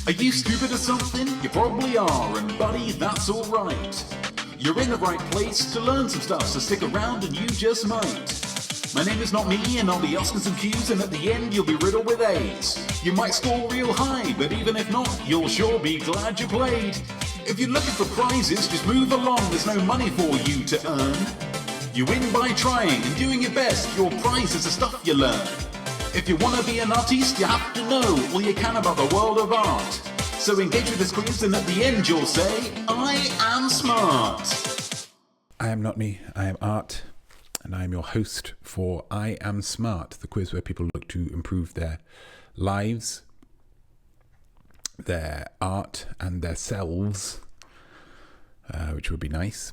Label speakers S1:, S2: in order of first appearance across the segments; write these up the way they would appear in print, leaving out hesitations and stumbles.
S1: Are you stupid or something? You probably are, and buddy, that's alright. You're in the right place to learn some stuff, so stick around and you just might. My name is Notme, and I'll be asking some Q's, and at the end you'll be riddled with A's. You might score real high, but even if not, you'll sure be glad you played. If you're looking for prizes, just move along, there's no money for you to earn. You win by trying and doing your best, your prize is the stuff you learn. If you want to be an artiste, you have to know all you can about the world of art. So engage with this quiz, and at the end you'll say, I am smart.
S2: I am Notme, I am Art, and I am your host for I Am SmART, the quiz where people look to improve their lives, their art, and their selves, which would be nice,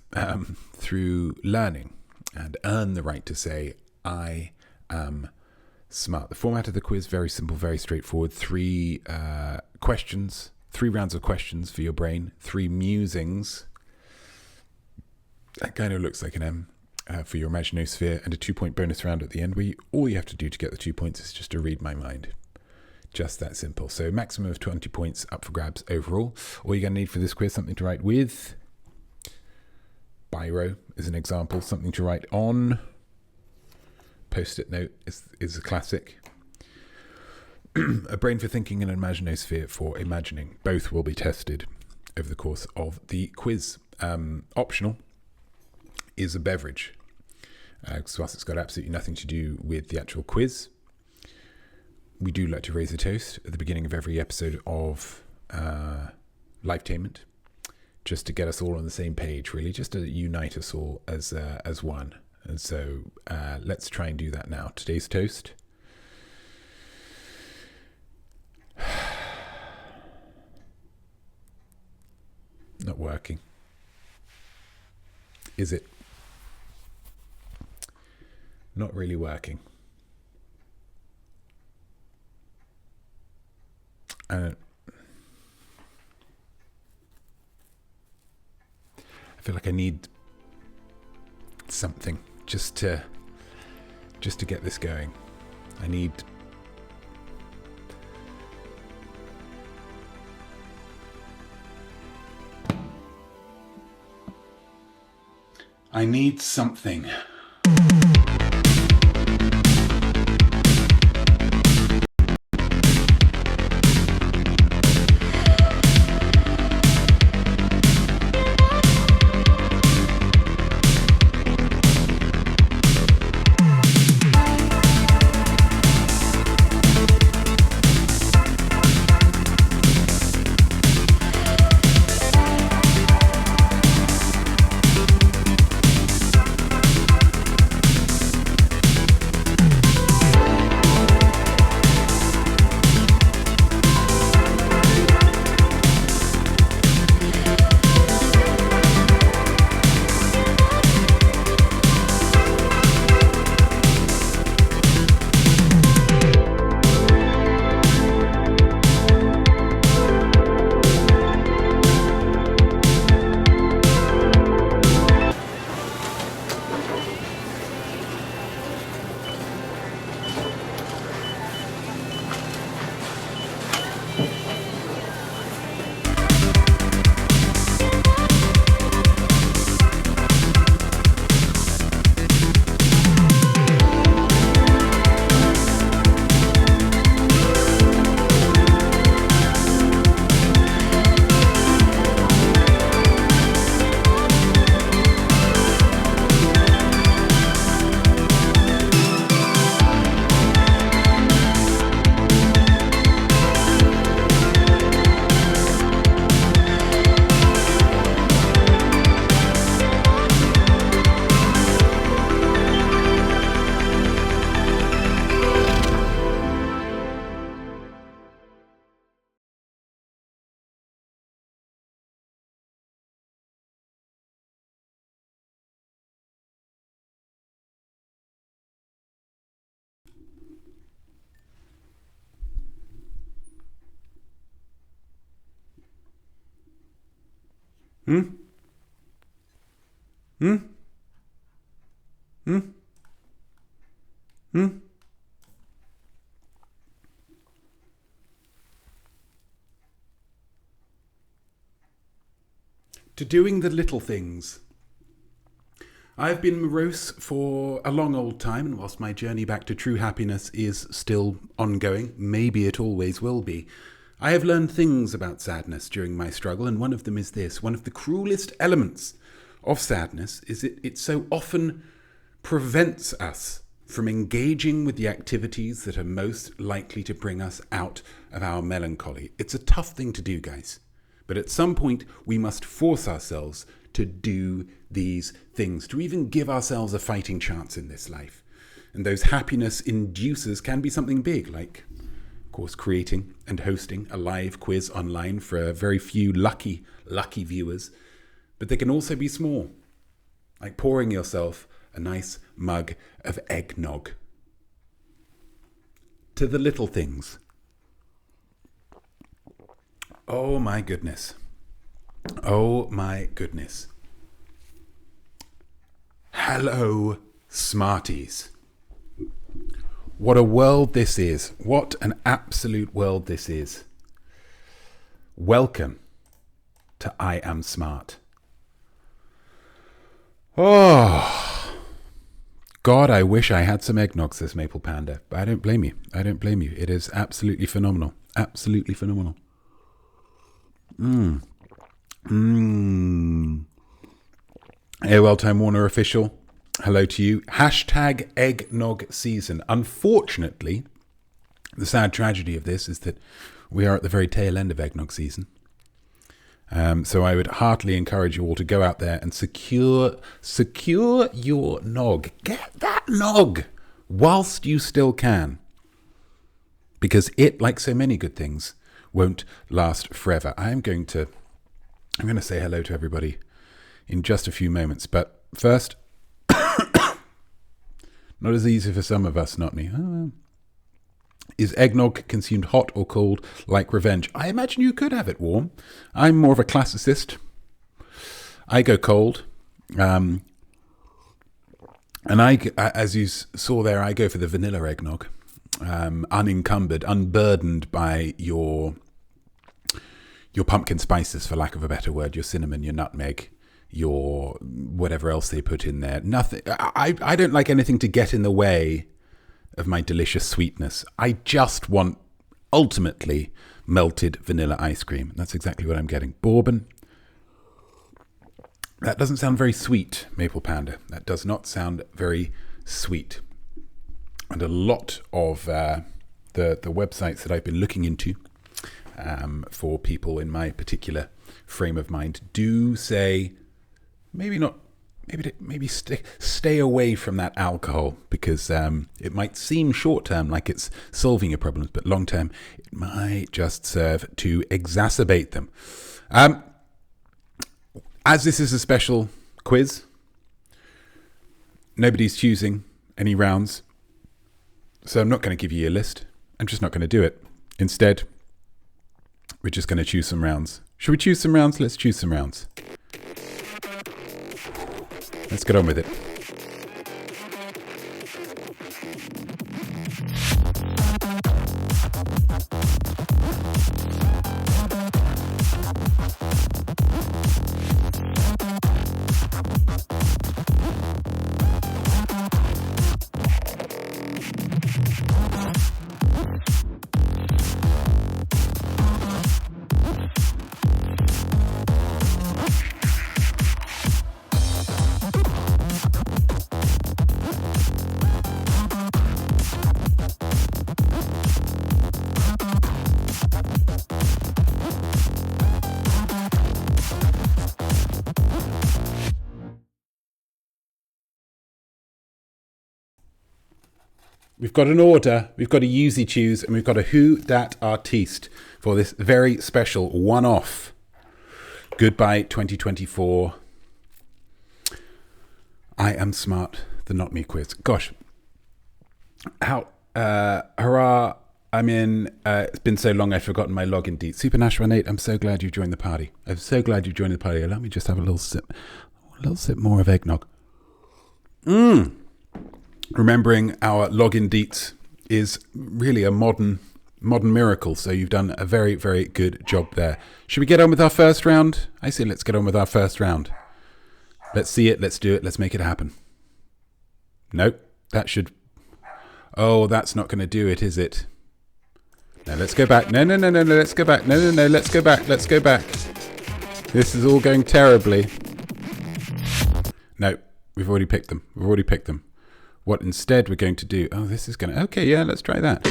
S2: through learning, and earn the right to say, I am SmART. The format of the quiz, very simple, very straightforward. 3 questions, 3 rounds of questions for your brain, 3 musings. That kind of looks like an M for your imaginosphere, and a 2-point bonus round at the end, where all you have to do to get the 2 points is just to read my mind. Just that simple. So maximum of 20 points up for grabs overall. All you're going to need for this quiz, something to write with. Biro is an example, something to write on. Post-it note is a classic. A brain for thinking and an imaginosphere for imagining. Both will be tested over the course of the quiz. Optional is a beverage. Because whilst it's got absolutely nothing to do with the actual quiz, we do like to raise a toast at the beginning of every episode of Lifetainment, just to get us all on the same page, really, just to unite us all as one. And so let's try and do that now. Today's toast. Not working. Is it? Not really working. I feel like I need something just to get this going. I need something. to doing the little things. I've been morose for a long old time, and whilst my journey back to true happiness is still ongoing, maybe it always will be, I have learned things about sadness during my struggle, and one of them is this. One of the cruelest elements of sadness is it so often prevents us from engaging with the activities that are most likely to bring us out of our melancholy. It's a tough thing to do, guys, but at some point we must force ourselves to do these things, to even give ourselves a fighting chance in this life. And those happiness inducers can be something big, like, of course, creating and hosting a live quiz online for a very few lucky viewers. But they can also be small, like pouring yourself a nice mug of eggnog. To the little things. Oh my goodness. Oh my goodness. Hello, Smarties. What a world this is. What an absolute world this is. Welcome to I Am Smart. Oh, God, I wish I had some eggnog, says Maple Panda. But I don't blame you. I don't blame you. It is absolutely phenomenal. Absolutely phenomenal. AOL Time Warner official, hello to you. Hashtag eggnog season. Unfortunately, the sad tragedy of this is that we are at the very tail end of eggnog season. So I would heartily encourage you all to go out there and secure your nog. Get that nog whilst you still can. Because it, like so many good things, won't last forever. I'm going to say hello to everybody in just a few moments. But first, not as easy for some of us, not me. Is eggnog consumed hot or cold like revenge? I imagine you could have it warm. I'm more of a classicist. I go cold. And as you saw there, I go for the vanilla eggnog. Unencumbered, unburdened by your pumpkin spices, for lack of a better word, your cinnamon, your nutmeg, your whatever else they put in there. Nothing. I don't like anything to get in the way of my delicious sweetness. I just want, ultimately, melted vanilla ice cream. That's exactly what I'm getting. Bourbon. That doesn't sound very sweet, Maple Panda. That does not sound very sweet. And a lot of the websites that I've been looking into for people in my particular frame of mind do say maybe stay away from that alcohol, because it might seem short term like it's solving your problems, but long term it might just serve to exacerbate them. As this is a special quiz, nobody's choosing any rounds, so I'm not going to give you a list. I'm just not going to do it. Instead, we're just going to choose some rounds. Should we choose some rounds? Let's choose some rounds. Let's get on with it. We've got an order, we've got a Yousey choose, and we've got a Who Dat Artiste for this very special one-off Goodbye 2024 I Am Smart, the Notme quiz. Gosh, hurrah, I'm in. It's been so long I've forgotten my login details. Super Nash 18, I'm so glad you've joined the party. I'm so glad you've joined the party. Let me just have a little sip more of eggnog. Remembering our login deets is really a modern Modern miracle. So you've done a very, very good job there. Should we get on with our first round? I say let's get on with our first round. Let's see it. Let's do it. Let's make it happen. Nope. That should... Oh, that's not going to do it, is it? No, let's go back. No, let's go back. No, let's go back. Let's go back. This is all going terribly. No, we've already picked them. What instead we're going to do... Oh, this is going to... Okay, yeah, let's try that.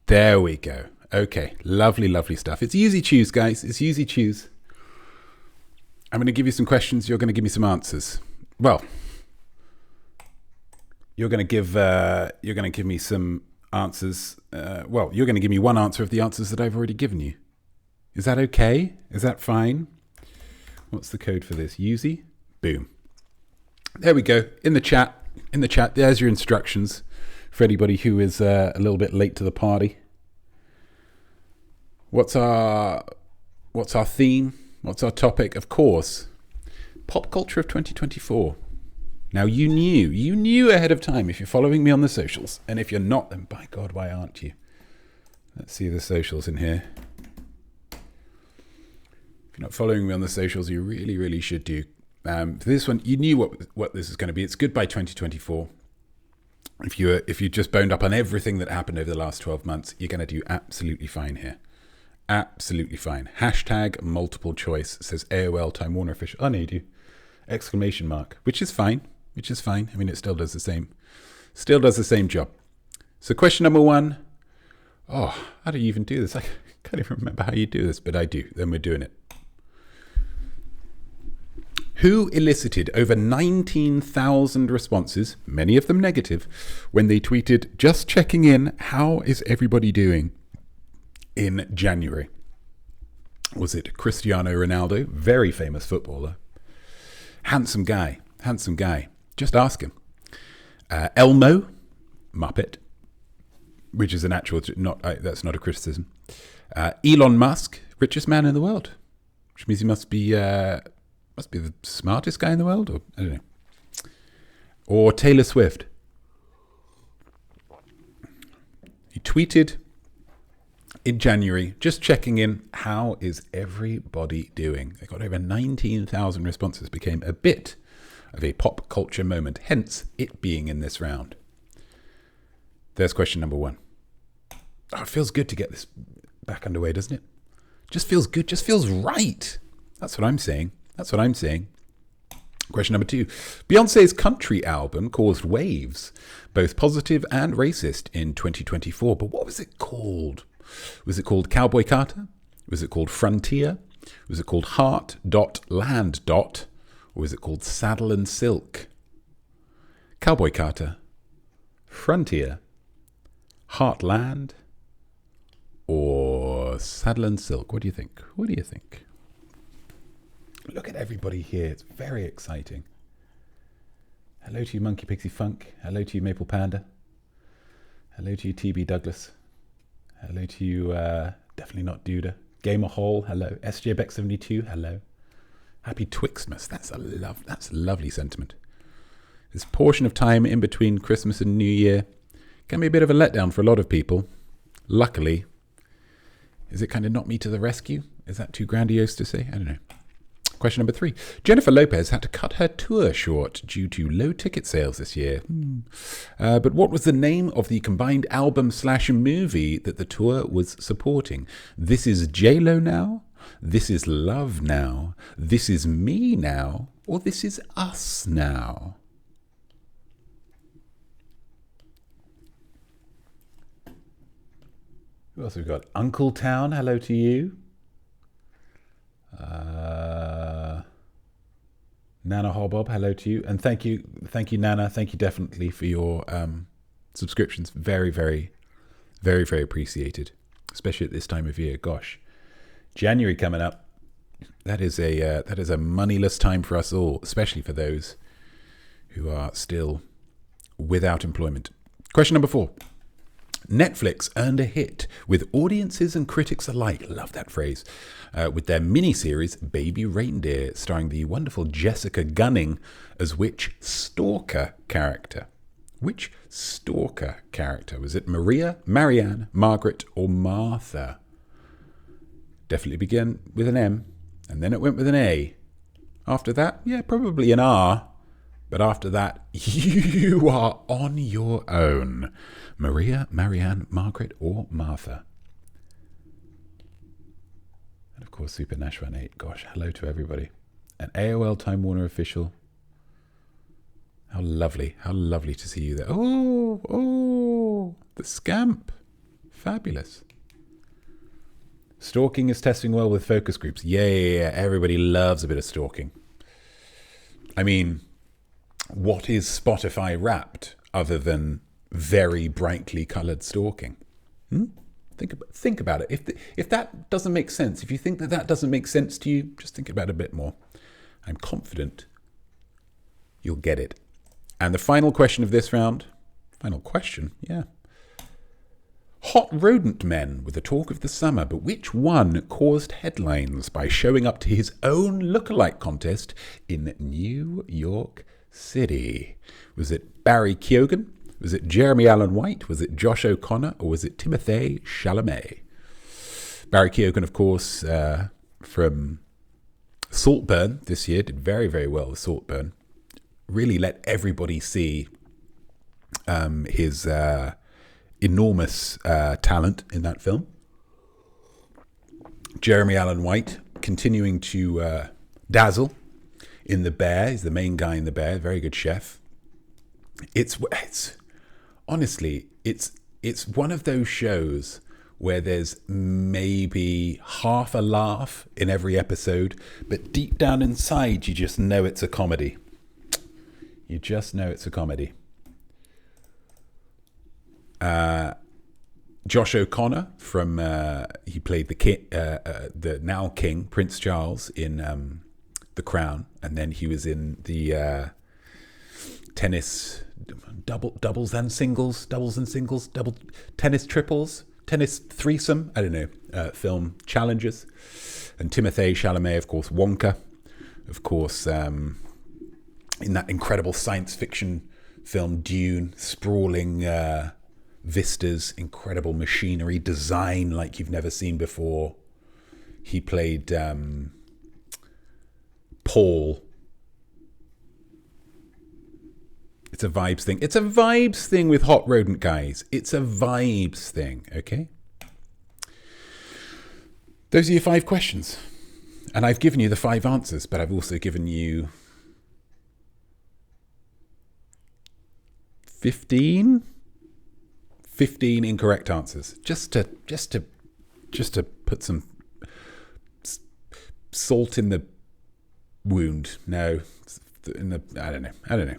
S2: There we go. Okay, lovely, lovely stuff. It's Yousey Choose, guys. It's Yousey Choose. I'm going to give you some questions. You're going to give me some answers. Well, you're going to give me some answers. You're going to give me one answer of the answers that I've already given you. Is that okay? Is that fine? What's the code for this? Yousey? Boom. There we go. In the chat. There's your instructions for anybody who is a little bit late to the party. What's our theme? What's our topic? Of course, pop culture of 2024. Now, you knew ahead of time if you're following me on the socials. And if you're not, then by God, why aren't you? Let's see the socials in here. If you're not following me on the socials, you really, really should do. For this one, you knew what this is going to be. It's Goodbye 2024. If you just boned up on everything that happened over the last 12 months, you're going to do absolutely fine here. Absolutely fine. Hashtag multiple choice, says AOL Time Warner official. Oh, no, you do. Exclamation mark. Which is fine. I mean, it still does the same job. So question number 1. Oh, how do you even do this? I can't even remember how you do this, but I do. Then we're doing it. Who elicited over 19,000 responses, many of them negative, when they tweeted, "Just checking in, how is everybody doing?" in January? Was it Cristiano Ronaldo, very famous footballer? Handsome guy. Just ask him. Elmo, Muppet, which is an actual, that's not a criticism. Elon Musk, richest man in the world, which means he must be the smartest guy in the world, or I don't know. Or Taylor Swift. He tweeted in January, just checking in, how is everybody doing? They got over 19,000 responses, became a bit of a pop culture moment, hence it being in this round. There's question number 1. Oh, it feels good to get this back underway, doesn't it? Just feels good, just feels right. That's what I'm saying. Question number 2. Beyonce's country album caused waves, both positive and racist, in 2024. But what was it called? Was it called Cowboy Carter? Was it called Frontier? Was it called Heart, Land, Or was it called Saddle and Silk? Cowboy Carter, Frontier, Heartland, or Saddle and Silk? What do you think? Look at everybody here. It's very exciting. Hello to you, Monkey Pixie Funk. Hello to you, Maple Panda. Hello to you, TB Douglas. Hello to you, definitely not Duda. Gamer Hall, hello. SJ Beck 72, hello. Happy Twixmas. That's a lovely sentiment. This portion of time in between Christmas and New Year can be a bit of a letdown for a lot of people. Luckily, is it kind of not me to the rescue? Is that too grandiose to say? I don't know. Question number 3. Jennifer Lopez had to cut her tour short due to low ticket sales this year. But what was the name of the combined album/movie that the tour was supporting? This is J-Lo Now? This is Love Now? This is Me Now? Or This Is Us Now? Who else have we got? Uncle Town, hello to you. Nana Hobob, hello to you. And thank you, Nana. Thank you definitely for your subscriptions. Very, very, very, very appreciated, especially at this time of year. Gosh, January coming up. That is a moneyless time for us all, especially for those who are still without employment. Question number 4. Netflix earned a hit with audiences and critics alike, love that phrase, with their miniseries Baby Reindeer, starring the wonderful Jessica Gunning as which stalker character? Which stalker character? Was it Maria, Marianne, Margaret, or Martha? Definitely began with an M, and then it went with an A. After that, yeah, probably an R. But after that, you are on your own. Maria, Marianne, Margaret, or Martha? And of course, Super Nash 18. Gosh, hello to everybody. An AOL Time Warner official. How lovely to see you there. Oh, the scamp. Fabulous. Stalking is testing well with focus groups. Yeah, everybody loves a bit of stalking. I mean, what is Spotify Wrapped other than very brightly coloured stalking? Think about it. If that doesn't make sense, if you think that doesn't make sense to you, just think about it a bit more. I'm confident you'll get it. And the final question of this round, Hot rodent men were the talk of the summer, but which one caused headlines by showing up to his own lookalike contest in New York City? Was it Barry Keoghan? Was it Jeremy Allen White? Was it Josh O'Connor? Or was it Timothée Chalamet? Barry Keoghan, of course, from Saltburn this year, did very, very well with Saltburn. Really let everybody see his enormous talent in that film. Jeremy Allen White continuing to dazzle in The Bear. He's the main guy in The Bear, very good chef. It's honestly, it's one of those shows where there's maybe half a laugh in every episode, but deep down inside, you just know it's a comedy. You just know it's a comedy. Josh O'Connor from he played the now King Prince Charles in The Crown, and then he was in the tennis doubles and singles, tennis triples, tennis threesome, I don't know, film Challenges. And Timothée Chalamet, of course, Wonka, of course, in that incredible science fiction film Dune, sprawling vistas, incredible machinery, design like you've never seen before. He played Paul. It's a vibes thing. It's a vibes thing with hot rodent guys. It's a vibes thing, okay? Those are your 5 questions. And I've given you the 5 answers, but I've also given you 15 incorrect answers. Just to put some salt in the wound. No, I don't know.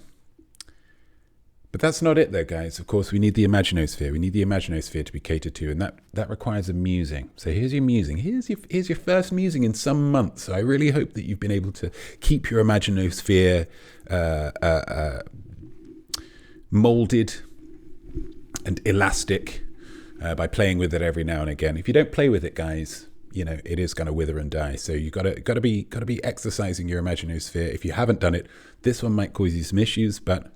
S2: But that's not it though, guys. Of course, we need the imaginosphere. We need the imaginosphere to be catered to, and that requires a musing. So here's your musing. Here's your first musing in some months. So I really hope that you've been able to keep your imaginosphere molded and elastic by playing with it every now and again. If you don't play with it, guys, you know it is going to wither and die. So you got to be exercising your imaginosphere. If you haven't done it, this one might cause you some issues, but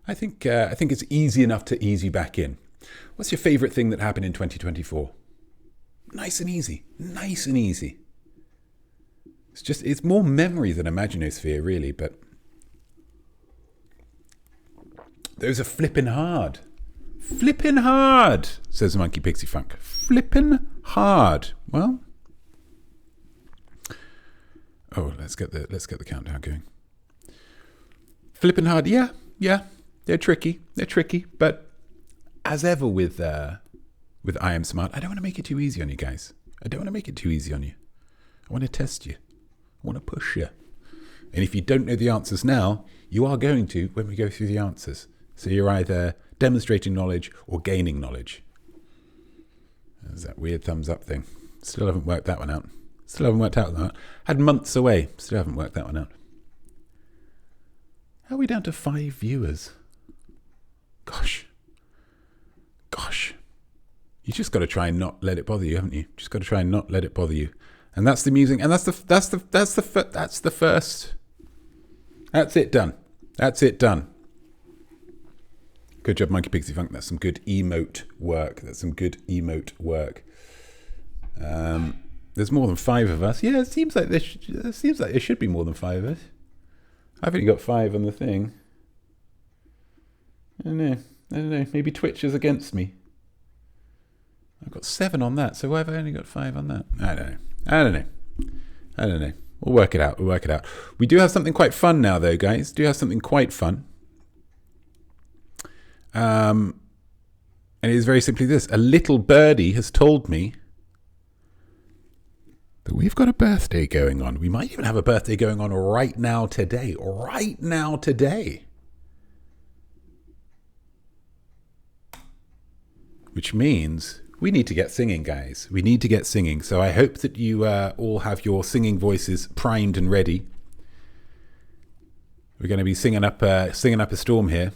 S2: I think it's easy enough to ease you back in. What's your favourite thing that happened in 2024? Nice and easy. It's more memory than imaginosphere, really, but those are flipping hard. Flipping hard, says Monkey Pixie Funk. Flipping hard. Well, let's get the countdown going. Flipping hard, yeah. They're tricky, but as ever with I Am Smart, I don't want to make it too easy on you guys. I want to test you. I want to push you. And if you don't know the answers now, you are going to when we go through the answers. So you're either demonstrating knowledge or gaining knowledge. There's that weird thumbs up thing. Still haven't worked that one out. Had months away. Still haven't worked that one out. How are we down to 5 viewers? Gosh. You just got to try and not let it bother you, haven't you? Just got to try and not let it bother you. And that's the musing. And that's the first. That's it done. Good job, Monkey Pixie Funk. That's some good emote work. There's more than 5 of us. Yeah, it seems like there should be more than 5 of us. I've only got 5 on the thing. I don't know. Maybe Twitch is against me. I've got 7 on that, so why have I only got 5 on that? I don't know. We'll work it out. We do have something quite fun now, though, guys. And it is very simply this. A little birdie has told me that we've got a birthday going on. We might even have a birthday going on right now today. Which means we need to get singing, guys. So I hope that you all have your singing voices primed and ready. We're going to be singing up a storm here.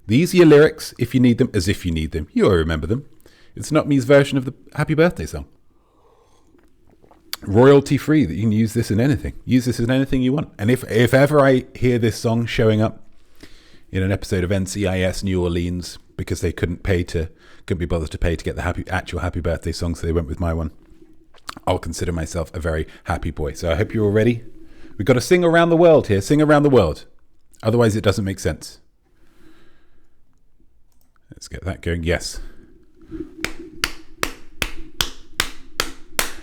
S2: These are your lyrics, if you need them, as if you need them. You'll remember them. It's Notme's version of the Happy Birthday song. Royalty free, that you can use this in anything. Use this in anything you want. And if ever I hear this song showing up in an episode of NCIS New Orleans because they couldn't be bothered to pay to get the actual Happy Birthday song, so they went with my one, I'll consider myself a very happy boy. So I hope you're all ready. We've got to sing around the world here. Sing around the world. Otherwise it doesn't make sense. Let's get that going. Yes.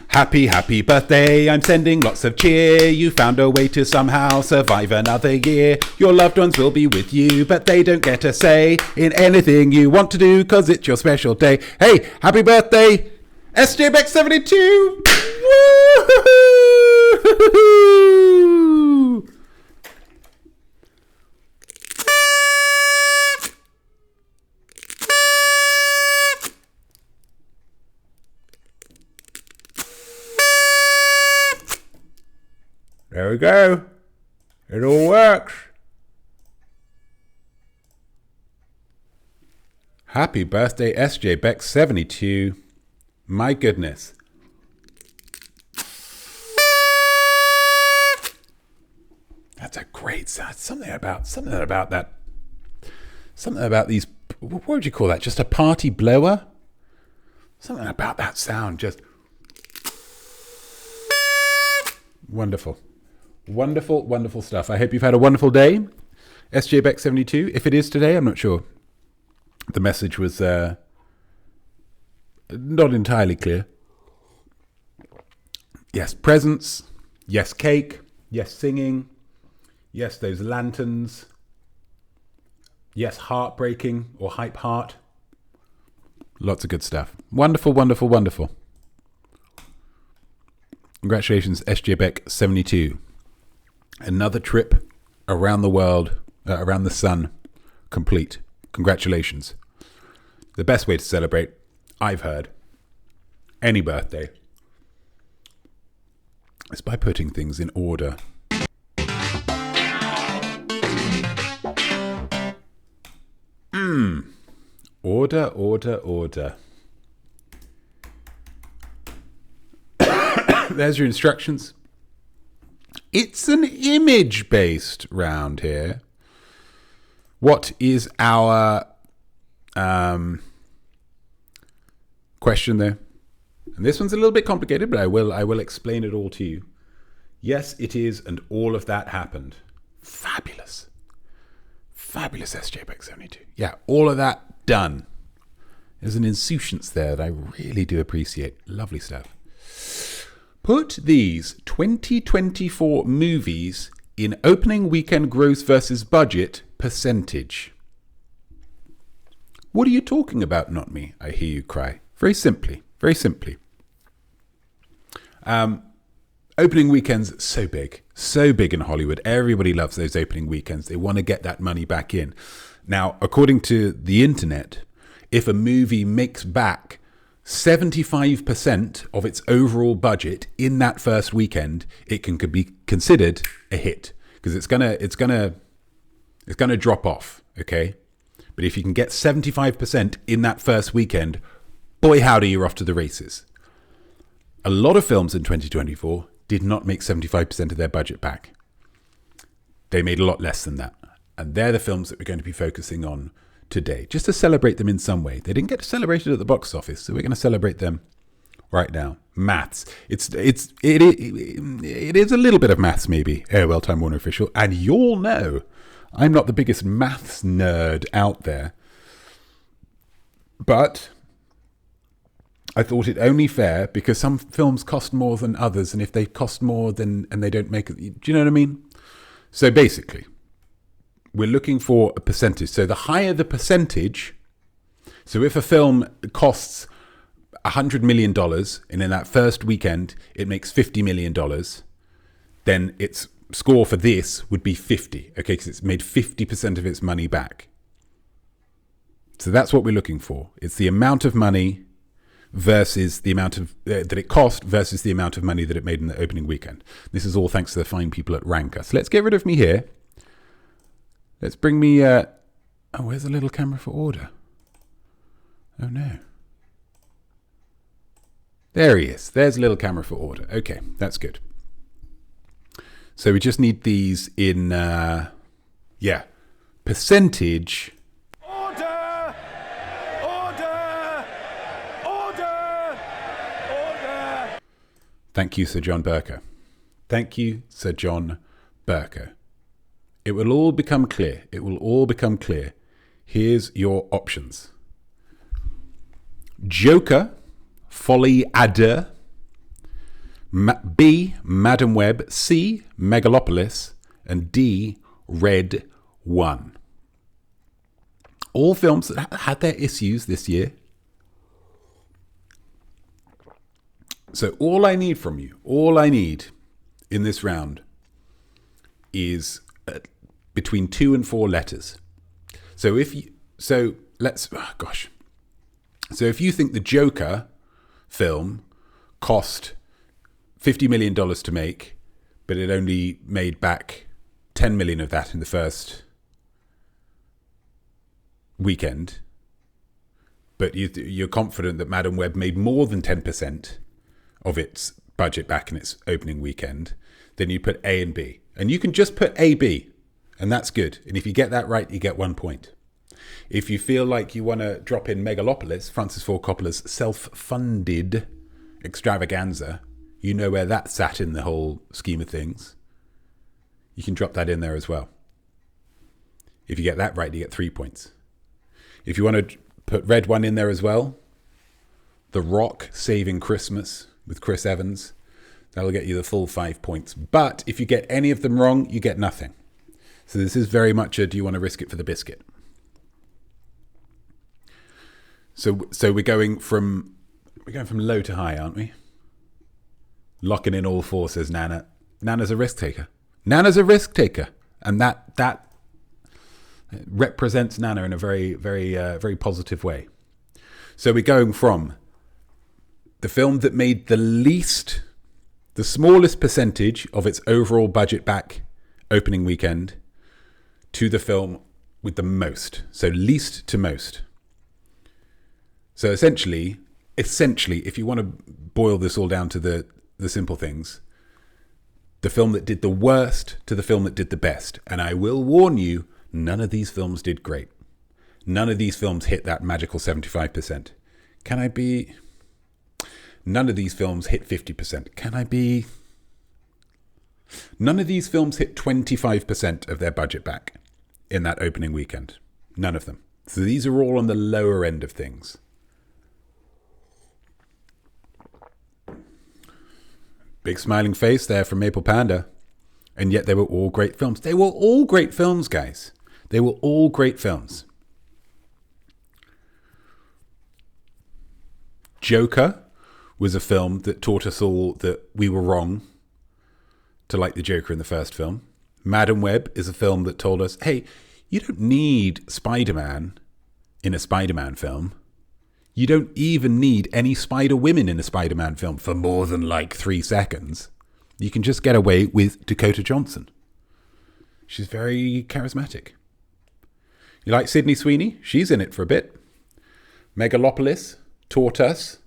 S2: Happy birthday, I'm sending lots of cheer. You found a way to somehow survive another year. Your loved ones will be with you, but they don't get a say in anything you want to do, cause it's your special day. Hey, happy birthday, SJBeck72! Woo! There we go. It all works. Happy birthday, SJBeck72. My goodness. That's a great sound. Something about that. Something about these. What would you call that? Just a party blower? Something about that sound. Just wonderful. Wonderful stuff. I hope you've had a wonderful day. SJBeck72. If it is today, I'm not sure. The message was not entirely clear. Yes, presents. Yes, cake. Yes, singing. Yes, those lanterns. Yes, heartbreaking or hype heart. Lots of good stuff. Wonderful. Congratulations, SJBeck72. Another trip around the world, around the sun, complete. Congratulations. The best way to celebrate, I've heard, any birthday is by putting things in order. Order. There's your instructions. It's an image-based round here. What is our question there? And this one's a little bit complicated, but I will explain it all to you. Yes, it is, and all of that happened. Fabulous SJBeck72. Yeah, all of that done. There's an insouciance there that I really do appreciate. Lovely stuff. Put these 2024 movies in opening weekend gross versus budget percentage. What are you talking about, Notme? I hear you cry. Very simply. Opening weekends, so big in Hollywood. Everybody loves those opening weekends. They want to get that money back in. Now, according to the internet, if a movie makes back 75% of its overall budget in that first weekend, it can be considered a hit, because it's gonna drop off, okay? But if you can get 75% in that first weekend, boy howdy, you're off to the races. A lot of films in 2024 did not make 75% of their budget back. They made a lot less than that. And they're the films that we're going to be focusing on today, just to celebrate them in some way. They didn't get celebrated at the box office, so we're going to celebrate them right now. Maths. It is a little bit of maths, maybe. AOL Time Warner Official. And you'll know I'm not the biggest maths nerd out there. But I thought it only fair because some films cost more than others. And if they cost more and they don't make it, do you know what I mean? So basically, we're looking for a percentage. So the higher the percentage, so if a film costs $100 million and in that first weekend it makes $50 million, then its score for this would be 50, okay, because it's made 50% of its money back. So that's what we're looking for. It's the amount of money versus the amount of that it cost versus the amount of money that it made in the opening weekend. This is all thanks to the fine people at Ranker. So let's get rid of me here. Let's bring me... oh, where's the little camera for order? Oh, no. There he is. There's a little camera for order. Okay, that's good. So we just need these in, percentage.
S3: Order! Order! Order! Order!
S2: Thank you, Sir John Burker. Thank you, Sir John Burker. It will all become clear. It will all become clear. Here's your options. Joker, Folly Adder. B, Madam Web. C, Megalopolis. And D, Red 1. All films that had their issues this year. So all I need from you, all I need in this round is between 2 and 4 letters. So if you, so let's, So if you think the Joker film cost $50 million to make, but it only made back 10 million of that in the first weekend, but you're confident that Madam Web made more than 10% of its budget back in its opening weekend, then you put A and B. And you can just put A, B, and that's good. And if you get that right, you get 1 point. If you feel like you want to drop in Megalopolis, Francis Ford Coppola's self-funded extravaganza, you know where that sat in the whole scheme of things. You can drop that in there as well. If you get that right, you get 3 points. If you want to put Red 1 in there as well, The Rock Saving Christmas with Chris Evans, that'll get you the full 5 points. But if you get any of them wrong, you get nothing. So this is very much a do you want to risk it for the biscuit? So we're going from low to high, aren't we? Locking in all 4, says Nana. Nana's a risk taker. Nana's a risk taker, and that represents Nana in a very, very, very positive way. So we're going from the film that made the smallest percentage of its overall budget back opening weekend, to the film with the most. So least to most. So essentially, if you want to boil this all down to the simple things, the film that did the worst to the film that did the best. And I will warn you, none of these films did great. None of these films hit that magical 75%. None of these films hit 50%. None of these films hit 25% of their budget back in that opening weekend. None of them. So these are all on the lower end of things. Big smiling face there from Maple Panda. And yet they were all great films. They were all great films, guys. They were all great films. Joker was a film that taught us all that we were wrong to like the Joker in the first film. Madam Web is a film that told us, hey, you don't need Spider-Man in a Spider-Man film. You don't even need any Spider-Women in a Spider-Man film for more than like 3 seconds. You can just get away with Dakota Johnson. She's very charismatic. You like Sydney Sweeney? She's in it for a bit. Megalopolis taught us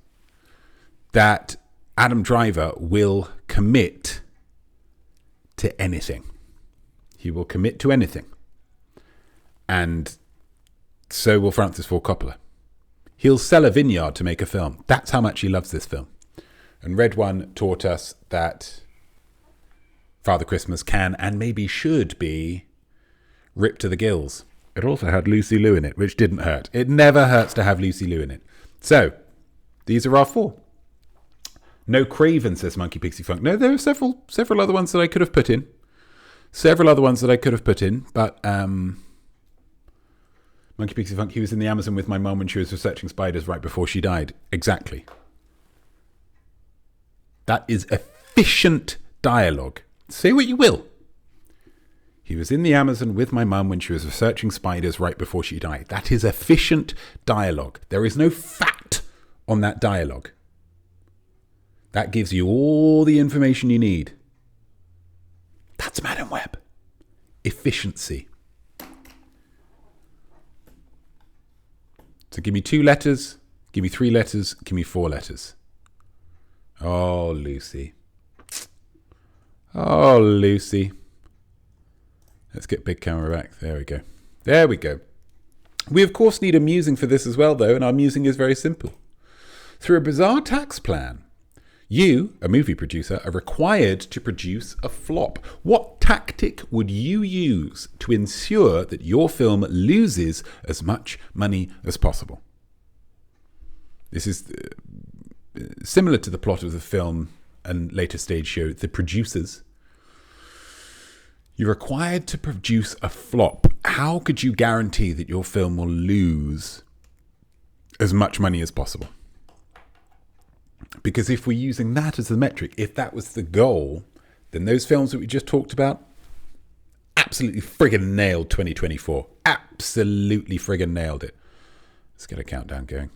S2: that Adam Driver will commit to anything. He will commit to anything. And So will Francis Ford Coppola. He'll sell a vineyard to make a film. That's how much he loves this film. And Red One taught us that Father Christmas can and maybe should be ripped to the gills. It also had Lucy Liu in it, which didn't hurt. It never hurts to have Lucy Liu in it. So, these are our 4. No Craven, says Monkey Pixie Funk. No, there are several other ones that I could have put in. But Monkey Pixie Funk, he was in the Amazon with my mum when she was researching spiders right before she died. Exactly. That is efficient dialogue. Say what you will. He was in the Amazon with my mum when she was researching spiders right before she died. That is efficient dialogue. There is no fat on that dialogue. That gives you all the information you need. That's Madam Web. Efficiency. So give me 2 letters, give me 3 letters, give me 4 letters. Oh, Lucy. Oh, Lucy. Let's get big camera back. There we go. There we go. We, of course, need a musing for this as well, though, and our musing is very simple. Through a bizarre tax plan, you, a movie producer, are required to produce a flop. What tactic would you use to ensure that your film loses as much money as possible? This is similar to the plot of the film and later stage show, The Producers. You're required to produce a flop. How could you guarantee that your film will lose as much money as possible? Because if we're using that as the metric, if that was the goal, then those films that we just talked about absolutely friggin' nailed 2024. Absolutely friggin' nailed it. Let's get a countdown going.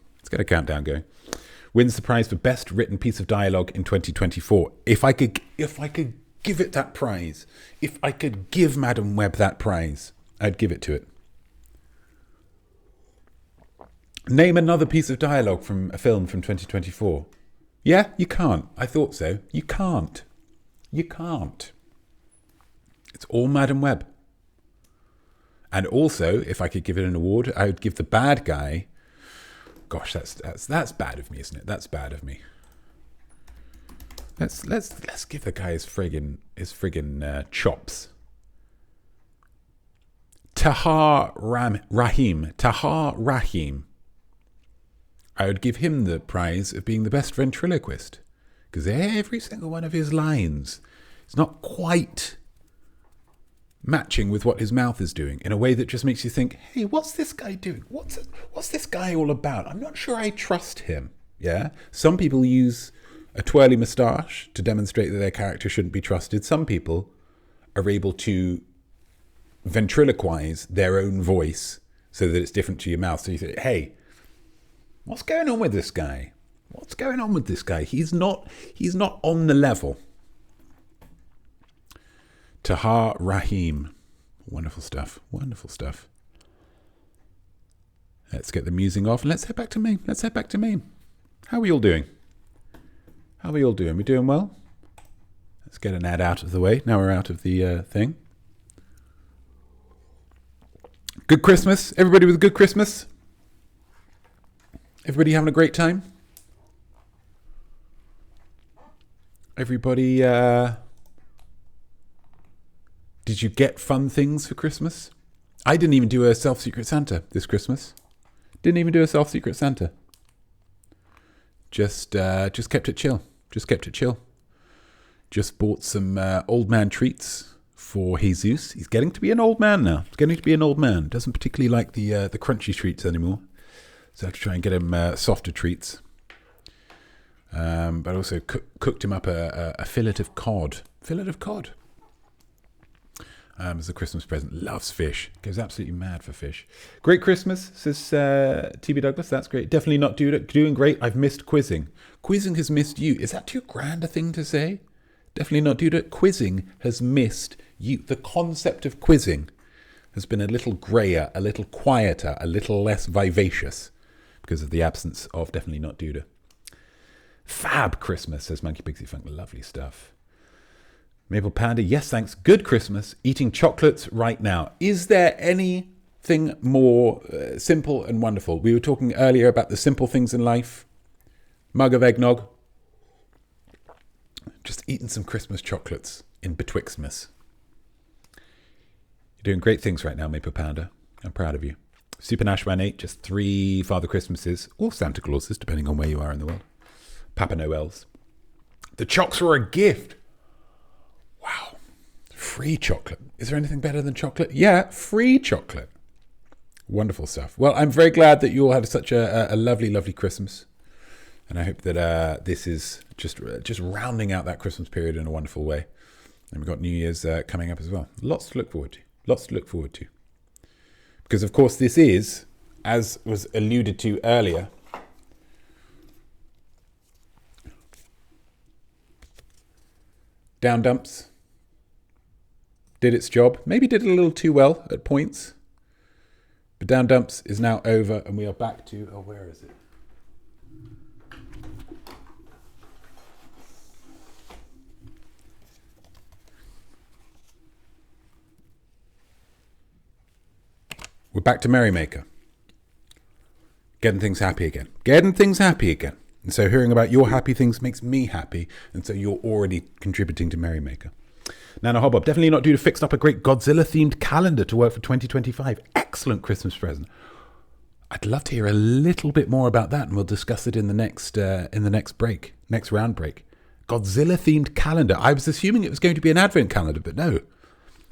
S2: Wins the prize for best written piece of dialogue in 2024. If I could give it that prize, if I could give Madam Web that prize, I'd give it to it. Name another piece of dialogue from a film from 2024. Yeah, you can't. I thought so. You can't. It's all Madam Web. And also, if I could give it an award, I would give the bad guy. Gosh, that's bad of me, isn't it? That's bad of me. Let's give the guy his friggin' chops. Tahar Rahim. I would give him the prize of being the best ventriloquist, because every single one of his lines is not quite matching with what his mouth is doing in a way that just makes you think, hey, what's this guy doing? What's this guy all about? I'm not sure I trust him. Yeah. Some people use a twirly moustache to demonstrate that their character shouldn't be trusted. Some people are able to ventriloquize their own voice so that it's different to your mouth. So you say, hey, what's going on with this guy? He's not on the level. Tahar Rahim. Wonderful stuff. Let's get the musing off and let's head back to me. How are we all doing? We doing well? Let's get an ad out of the way. Now we're out of the thing. Good Christmas. Everybody with a good Christmas? Everybody having a great time? Everybody, did you get fun things for Christmas? I didn't even do a self-secret Santa this Christmas. Just kept it chill. Just bought some old man treats for Jesus. He's getting to be an old man now. Doesn't particularly like the crunchy treats anymore. So I have to try and get him softer treats. But also cooked him up a fillet of cod. As a Christmas present. Loves fish. Goes absolutely mad for fish. Great Christmas, says TB Douglas. That's great. Definitely not doing great. I've missed quizzing. Quizzing has missed you. Is that too grand a thing to say? Definitely not due to it. Quizzing has missed you. The concept of quizzing has been a little greyer, a little quieter, a little less vivacious because of the absence of Definitely Not Duda. Fab Christmas, says Monkey Pixie Funk. Lovely stuff. Maple Panda, yes thanks. Good Christmas. Eating chocolates right now. Is there any nothing more simple and wonderful. We were talking earlier about the simple things in life. Mug of eggnog. Just eating some Christmas chocolates in Betwixtmas. You're doing great things right now, Maple Pounder. I'm proud of you. Super Nashman 8, just 3 Father Christmases, or Santa Clauses, depending on where you are in the world. Papa Noels. The chocks were a gift. Wow. Free chocolate. Is there anything better than chocolate? Yeah, free chocolate. Wonderful stuff. Well, I'm very glad that you all had such a lovely, lovely Christmas. And I hope that this is just rounding out that Christmas period in a wonderful way. And we've got New Year's coming up as well. Lots to look forward to. Lots to look forward to. Because, of course, this is, as was alluded to earlier, Down Dumps did its job. Maybe did it a little too well at points. But Down Dumps is now over and we are back to... Oh, where is it? We're back to Merrymaker. Getting things happy again. Getting things happy again. And so hearing about your happy things makes me happy. And so you're already contributing to Merrymaker. Nana Hobbob, definitely not due to fix up a great Godzilla-themed calendar to work for 2025. Excellent Christmas present. I'd love to hear a little bit more about that, and we'll discuss it in the next round break. Godzilla-themed calendar. I was assuming it was going to be an advent calendar, but no.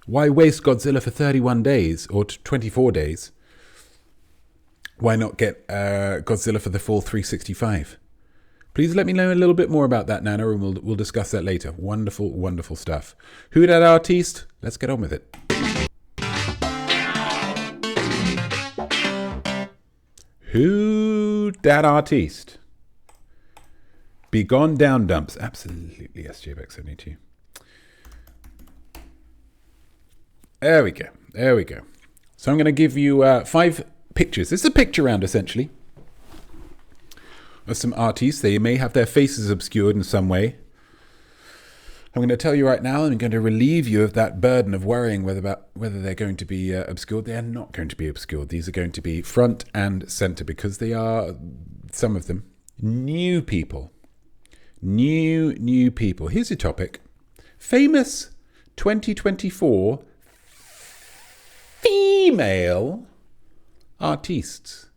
S2: Why waste Godzilla for 31 days or 24 days? Why not get Godzilla for the full 365? Please let me know a little bit more about that, Nana, and we'll discuss that later. Wonderful, wonderful stuff. Who dat artiste? Let's get on with it. Who dat artiste? Begone Down Dumps. Absolutely, SJBX72. There we go. So I'm going to give you 5 pictures. This is a picture round, essentially, of some artists. They may have their faces obscured in some way. I'm going to tell you right now, and I'm going to relieve you of that burden of worrying whether they're going to be obscured. They are not going to be obscured. These are going to be front and center because they are, some of them, new people. New people. Here's your topic. Famous 2024 female artistes.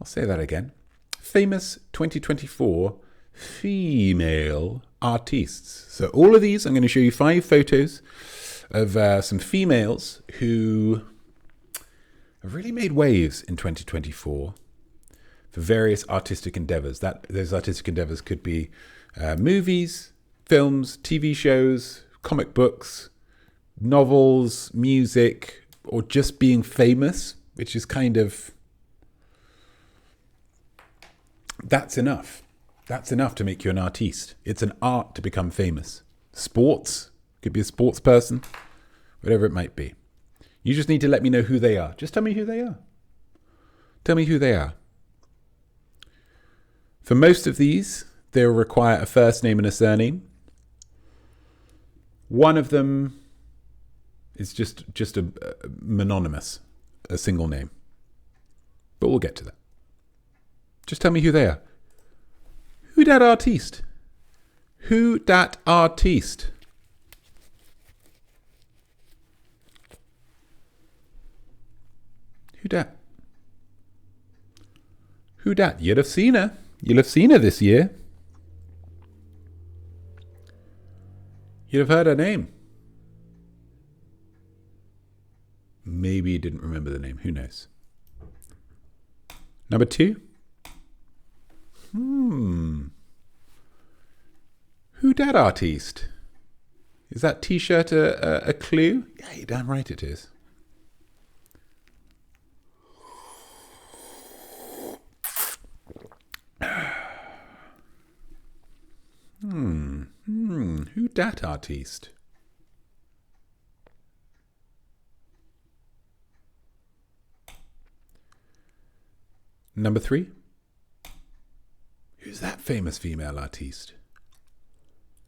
S2: I'll say that again. Famous 2024 female artistes. So all of these, I'm going to show you 5 photos of some females who have really made waves in 2024 for various artistic endeavors. Those artistic endeavors could be movies, films, TV shows, comic books, novels, music, or just being famous, which is kind of... That's enough. That's enough to make you an artiste. It's an art to become famous. Sports, could be a sports person, whatever it might be. You just need to let me know who they are. Just tell me who they are. Tell me who they are. For most of these, they'll require a first name and a surname. One of them is just a mononymous, a single name. But we'll get to that. Just tell me who they are. Who dat artiste? Who dat artiste? Who dat? Who dat? You'd have seen her. You'll have seen her this year. You'd have heard her name. Maybe you didn't remember the name. Who knows? Number 2. Who dat artiste? Is that T-shirt a clue? Yeah, you're damn right it is. Who dat artiste? Number 3. Who's that famous female artiste?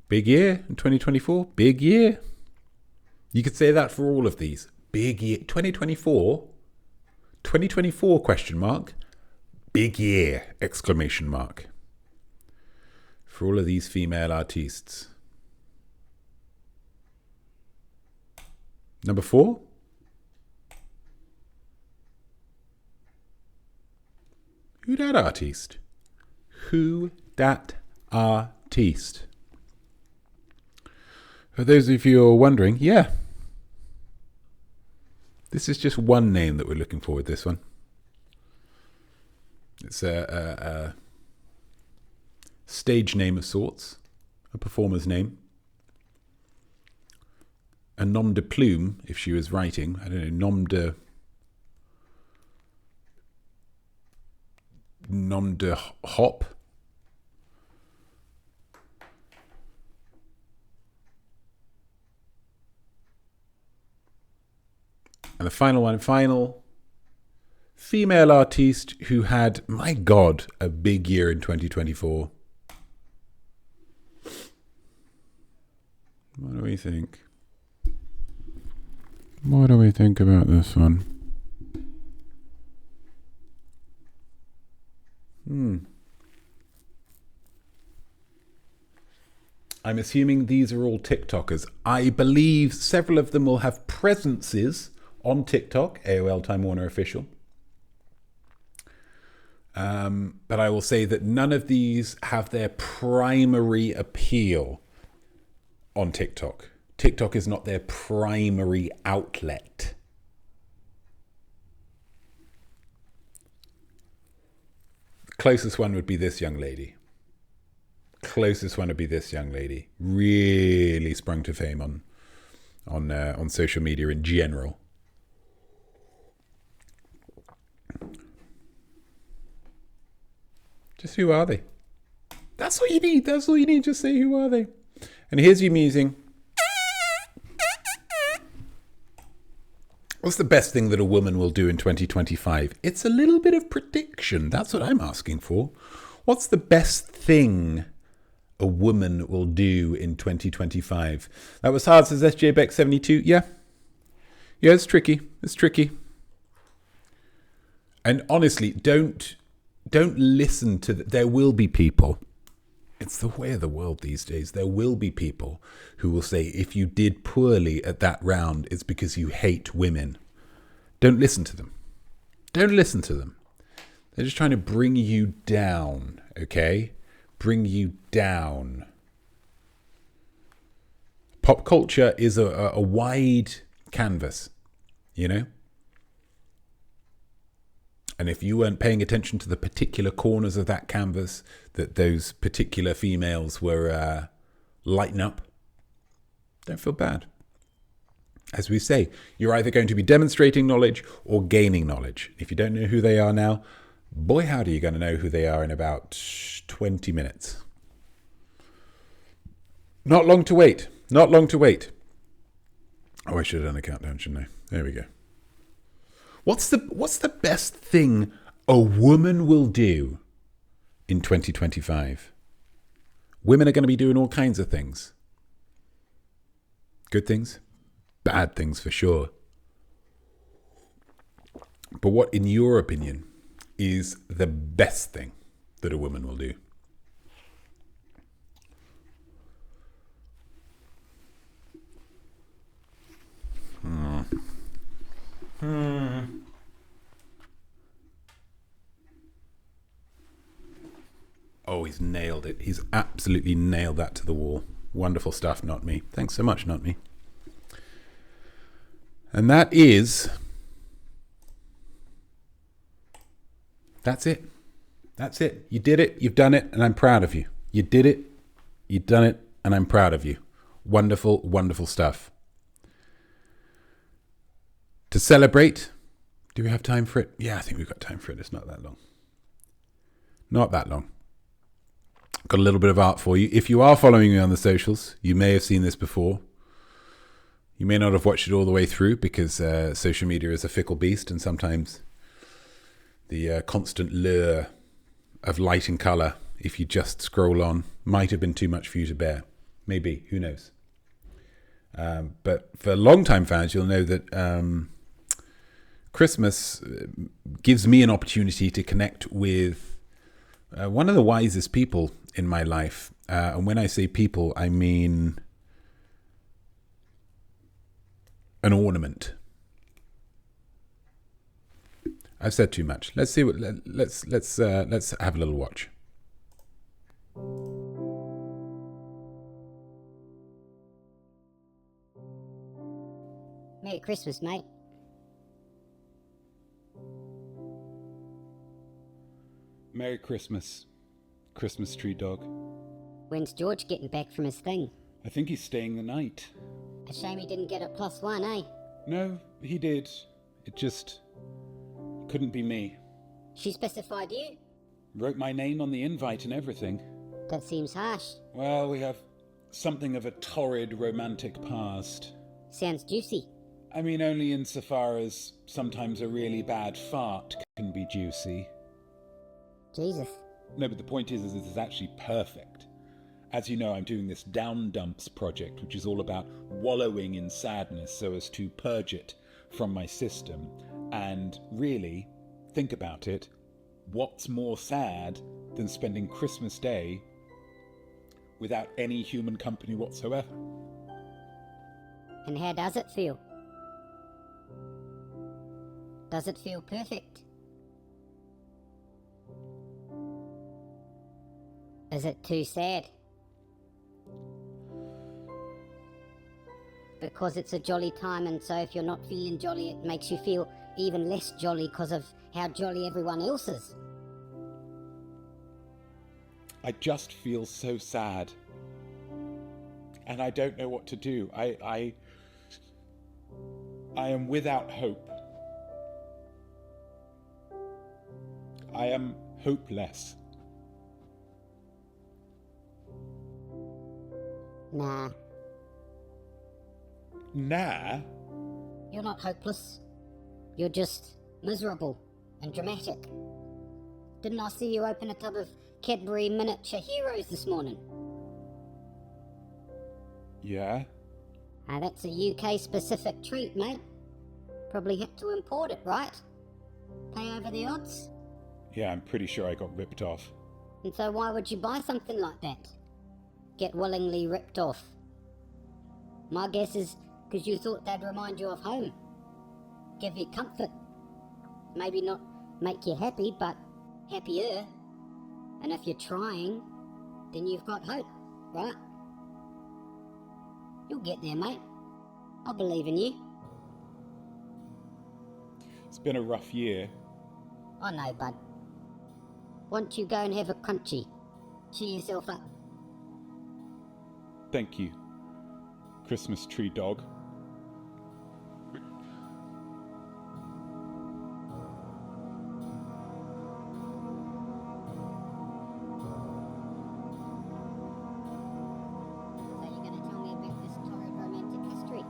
S2: Big year in 2024. Big year. You could say that for all of these. big year. 2024? 2024 question mark? Big year! Exclamation mark. For all of these female artistes. Number 4? Who dat artiste? Who dat artiste? For those of you who are wondering, yeah. This is just one name that we're looking for with this one. It's a stage name of sorts, a performer's name. A nom de plume, if she was writing. I don't know, nom de hop. And the final female artiste who had, my God, a big year in 2024. What do we think? What do we think about this one? I'm assuming these are all TikTokers. I believe several of them will have presences on TikTok, AOL Time Warner Official. But I will say that none of these have their primary appeal on TikTok. TikTok is not their primary outlet. The closest one would be this young lady. Really sprung to fame on social media in general. Just who are they? That's all you need. Just say who are they. And here's your musing. What's the best thing that a woman will do in 2025? It's a little bit of prediction. That's what I'm asking for. What's the best thing a woman will do in 2025? That was hard, says SJ Beck 72. Yeah, it's tricky. And honestly, don't listen to there will be people. It's the way of the world these days. There will be people who will say, if you did poorly at that round, it's because you hate women. Don't listen to them. They're just trying to bring you down, okay? Bring you down. Pop culture is a wide canvas, you know? And if you weren't paying attention to the particular corners of that canvas that those particular females were lighting up, don't feel bad. As we say, you're either going to be demonstrating knowledge or gaining knowledge. If you don't know who they are now, boy, howdy, you're going to know who they are in about 20 minutes. Not long to wait. Oh, I should have done a countdown, shouldn't I? There we go. What's the best thing a woman will do in 2025? Women are going to be doing all kinds of things. Good things, bad things for sure. But what, in your opinion, is the best thing that a woman will do? Oh, he's nailed it. He's absolutely nailed that to the wall. Wonderful stuff, Notme. Thanks so much, Notme. And that's it. You did it. You've done it. And I'm proud of you. You did it. You've done it. And I'm proud of you. Wonderful, wonderful stuff. To celebrate, do we have time for it? Yeah, I think we've got time for it. It's not that long. Got a little bit of art for you. If you are following me on the socials, you may have seen this before. You may not have watched it all the way through because social media is a fickle beast, and sometimes the constant lure of light and colour, if you just scroll on, might have been too much for you to bear. Maybe, who knows? But for long-time fans, you'll know that Christmas gives me an opportunity to connect with one of the wisest people in my life. And when I say people, I mean an ornament. I've said too much. Let's see what. Let's have a little watch.
S4: Merry Christmas, mate.
S2: Merry Christmas, Christmas tree dog.
S4: When's George getting back from his thing?
S2: I think he's staying the night.
S4: A shame he didn't get a +1, eh?
S2: No, he did. It just couldn't be me.
S4: She specified you?
S2: Wrote my name on the invite and everything.
S4: That seems harsh.
S2: Well, we have something of a torrid romantic past.
S4: Sounds juicy.
S2: I mean, only insofar as sometimes a really bad fart can be juicy.
S4: Jesus.
S2: No, but the point is it's actually perfect. As you know, I'm doing this Down Dumps project, which is all about wallowing in sadness so as to purge it from my system. And really, think about it, what's more sad than spending Christmas Day without any human company whatsoever?
S4: And how does it feel? Does it feel perfect? Is it too sad? Because it's a jolly time, and so if you're not feeling jolly, it makes you feel even less jolly because of how jolly everyone else is.
S2: I just feel so sad. And I don't know what to do. I am without hope. I am hopeless.
S4: Nah.
S2: Nah?
S4: You're not hopeless. You're just miserable and dramatic. Didn't I see you open a tub of Cadbury miniature heroes this morning?
S2: Yeah?
S4: That's a UK specific treat, mate. Probably had to import it, right? Pay over the odds?
S2: Yeah, I'm pretty sure I got ripped off.
S4: And so why would you buy something like that? Get willingly ripped off? My guess is because you thought they'd remind you of home. Give you comfort. Maybe not make you happy, but happier. And if you're trying, then you've got hope, right? You'll get there, mate. I believe in you.
S2: It's been a rough year.
S4: I know, bud. Why don't you go and have a crunchy? Cheer yourself up.
S2: Thank you, Christmas tree dog.
S4: So you're going to tell me about this torrid romantic history?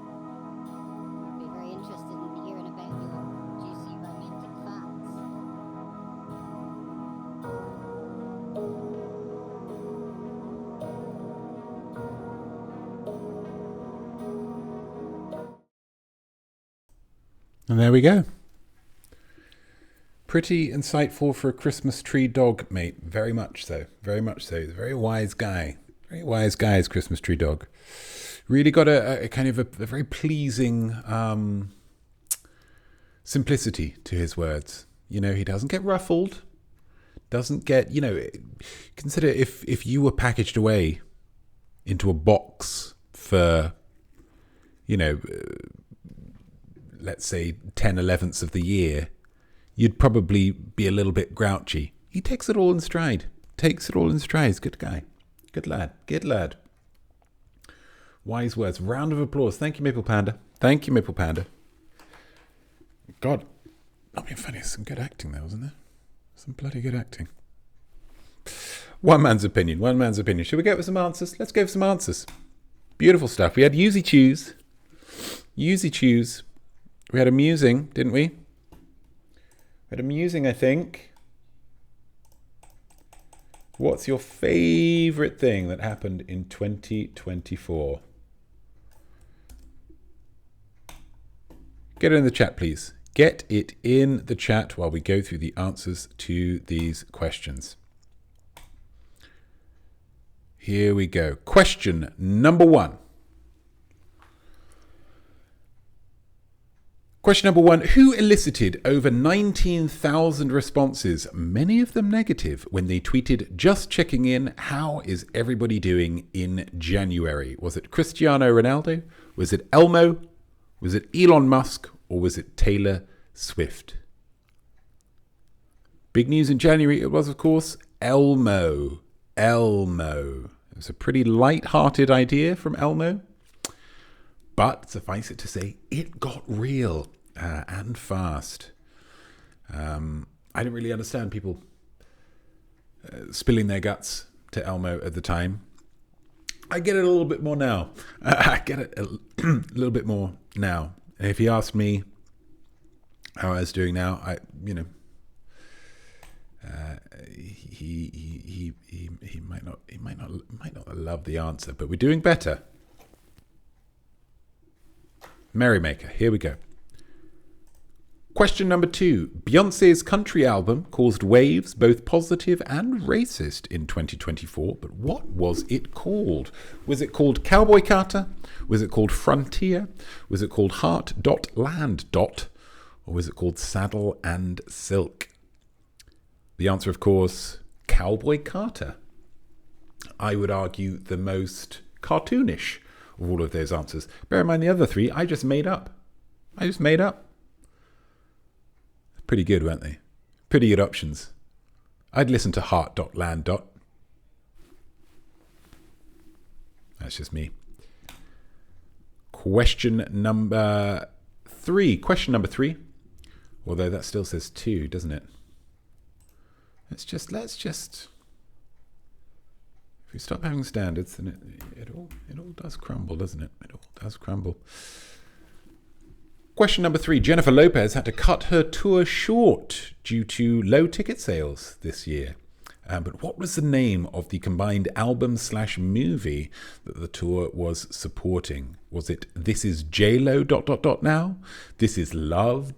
S4: I'd be very interested in hearing about your juicy romantic farts.
S2: And there we go. Pretty insightful for a Christmas tree dog, mate. Very much so. Very much so. He's a very wise guy. Very wise guy, his Christmas tree dog. Really got a kind of a very pleasing simplicity to his words. You know, he doesn't get ruffled. Doesn't get, you know, consider if you were packaged away into a box for, you know, let's say 10/11ths of the year, you'd probably be a little bit grouchy. He takes it all in stride. Takes it all in stride. He's a good guy. Good lad. Good lad. Wise words. Round of applause. Thank you, Maple Panda. Thank you, Maple Panda. God, not being funny. Some good acting there, wasn't there? Some bloody good acting. One man's opinion. One man's opinion. Should we go with some answers? Let's go with some answers. Beautiful stuff. We had Yousey choose. Yousey choose. We had a musing, didn't we? We had a musing, I think. What's your favourite thing that happened in 2024? Get it in the chat, please. Get it in the chat while we go through the answers to these questions. Here we go. Question number 1. Question number 1. Who elicited over 19,000 responses, many of them negative, when they tweeted, "Just checking in, how is everybody doing in January"? Was it Cristiano Ronaldo? Was it Elmo? Was it Elon Musk? Or was it Taylor Swift? Big news in January, it was, of course, Elmo. Elmo. It was a pretty light-hearted idea from Elmo. But suffice it to say, it got real and fast. I didn't really understand people spilling their guts to Elmo at the time. I get it a little bit more now. I get it a little bit more now. And if he asked me how I was doing now, he might not love the answer, but we're doing better. Merrymaker, here we go. Question number 2. Beyoncé's country album caused waves, both positive and racist, in 2024, but what was it called? Was it called Cowboy Carter? Was it called Frontier? Was it called Heart.Land. Or was it called Saddle and Silk? The answer, of course, Cowboy Carter. I would argue the most cartoonish of all of those answers. Bear in mind the other 3 I just made up. Pretty good, weren't they? Pretty good options. I'd listen to Heart.Land. That's just me. Question number 3. Although that still says 2, doesn't it? Let's just. If we stop having standards, then it all does crumble, doesn't it? It all does crumble. Question number 3. Jennifer Lopez had to cut her tour short due to low ticket sales this year. But what was the name of the combined album/movie that the tour was supporting? Was it This Is J-Lo ... now? This Is Love ...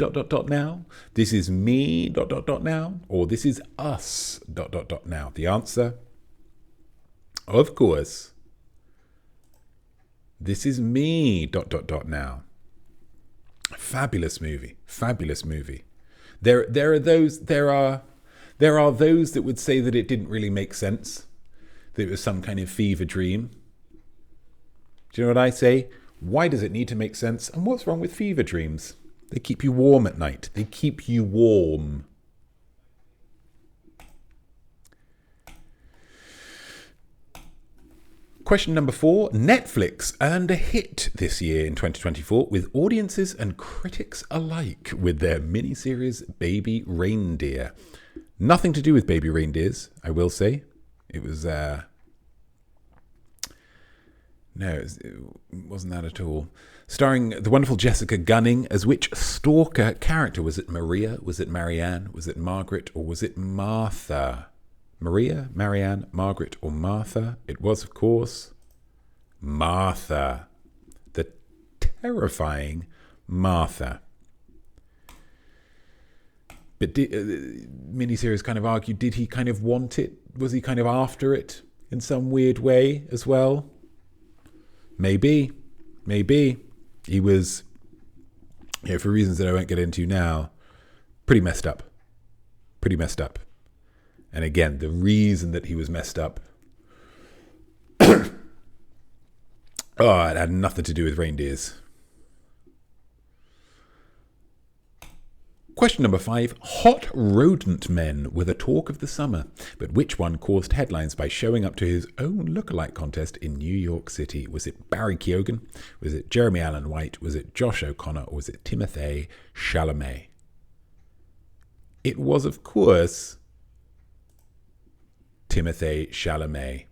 S2: now? This Is Me ... now? Or This Is Us ... now? The answer, of course, This Is Me ... now. Fabulous movie. There are those that would say that it didn't really make sense, that it was some kind of fever dream. Do you know what I say? Why does it need to make sense? And what's wrong with fever dreams? They keep you warm at night. They keep you warm. Question number 4. Netflix earned a hit this year in 2024 with audiences and critics alike with their miniseries Baby Reindeer. Nothing to do with baby reindeers, I will say. It was... No, it wasn't that at all. Starring the wonderful Jessica Gunning as which stalker character? Was it Maria? Was it Marianne? Was it Margaret? Or was it Martha? Maria, Marianne, Margaret, or Martha? It was, of course, Martha. The terrifying Martha. But miniseries kind of argued, did he kind of want it? Was he kind of after it in some weird way as well? Maybe. He was, for reasons that I won't get into now, pretty messed up. And again, the reason that he was messed up, it had nothing to do with reindeers. Question number 5. Hot rodent men were the talk of the summer, but which one caused headlines by showing up to his own lookalike contest in New York City? Was it Barry Keoghan? Was it Jeremy Allen White? Was it Josh O'Connor? Or was it Timothée Chalamet? It was, of course, Timothée Chalamet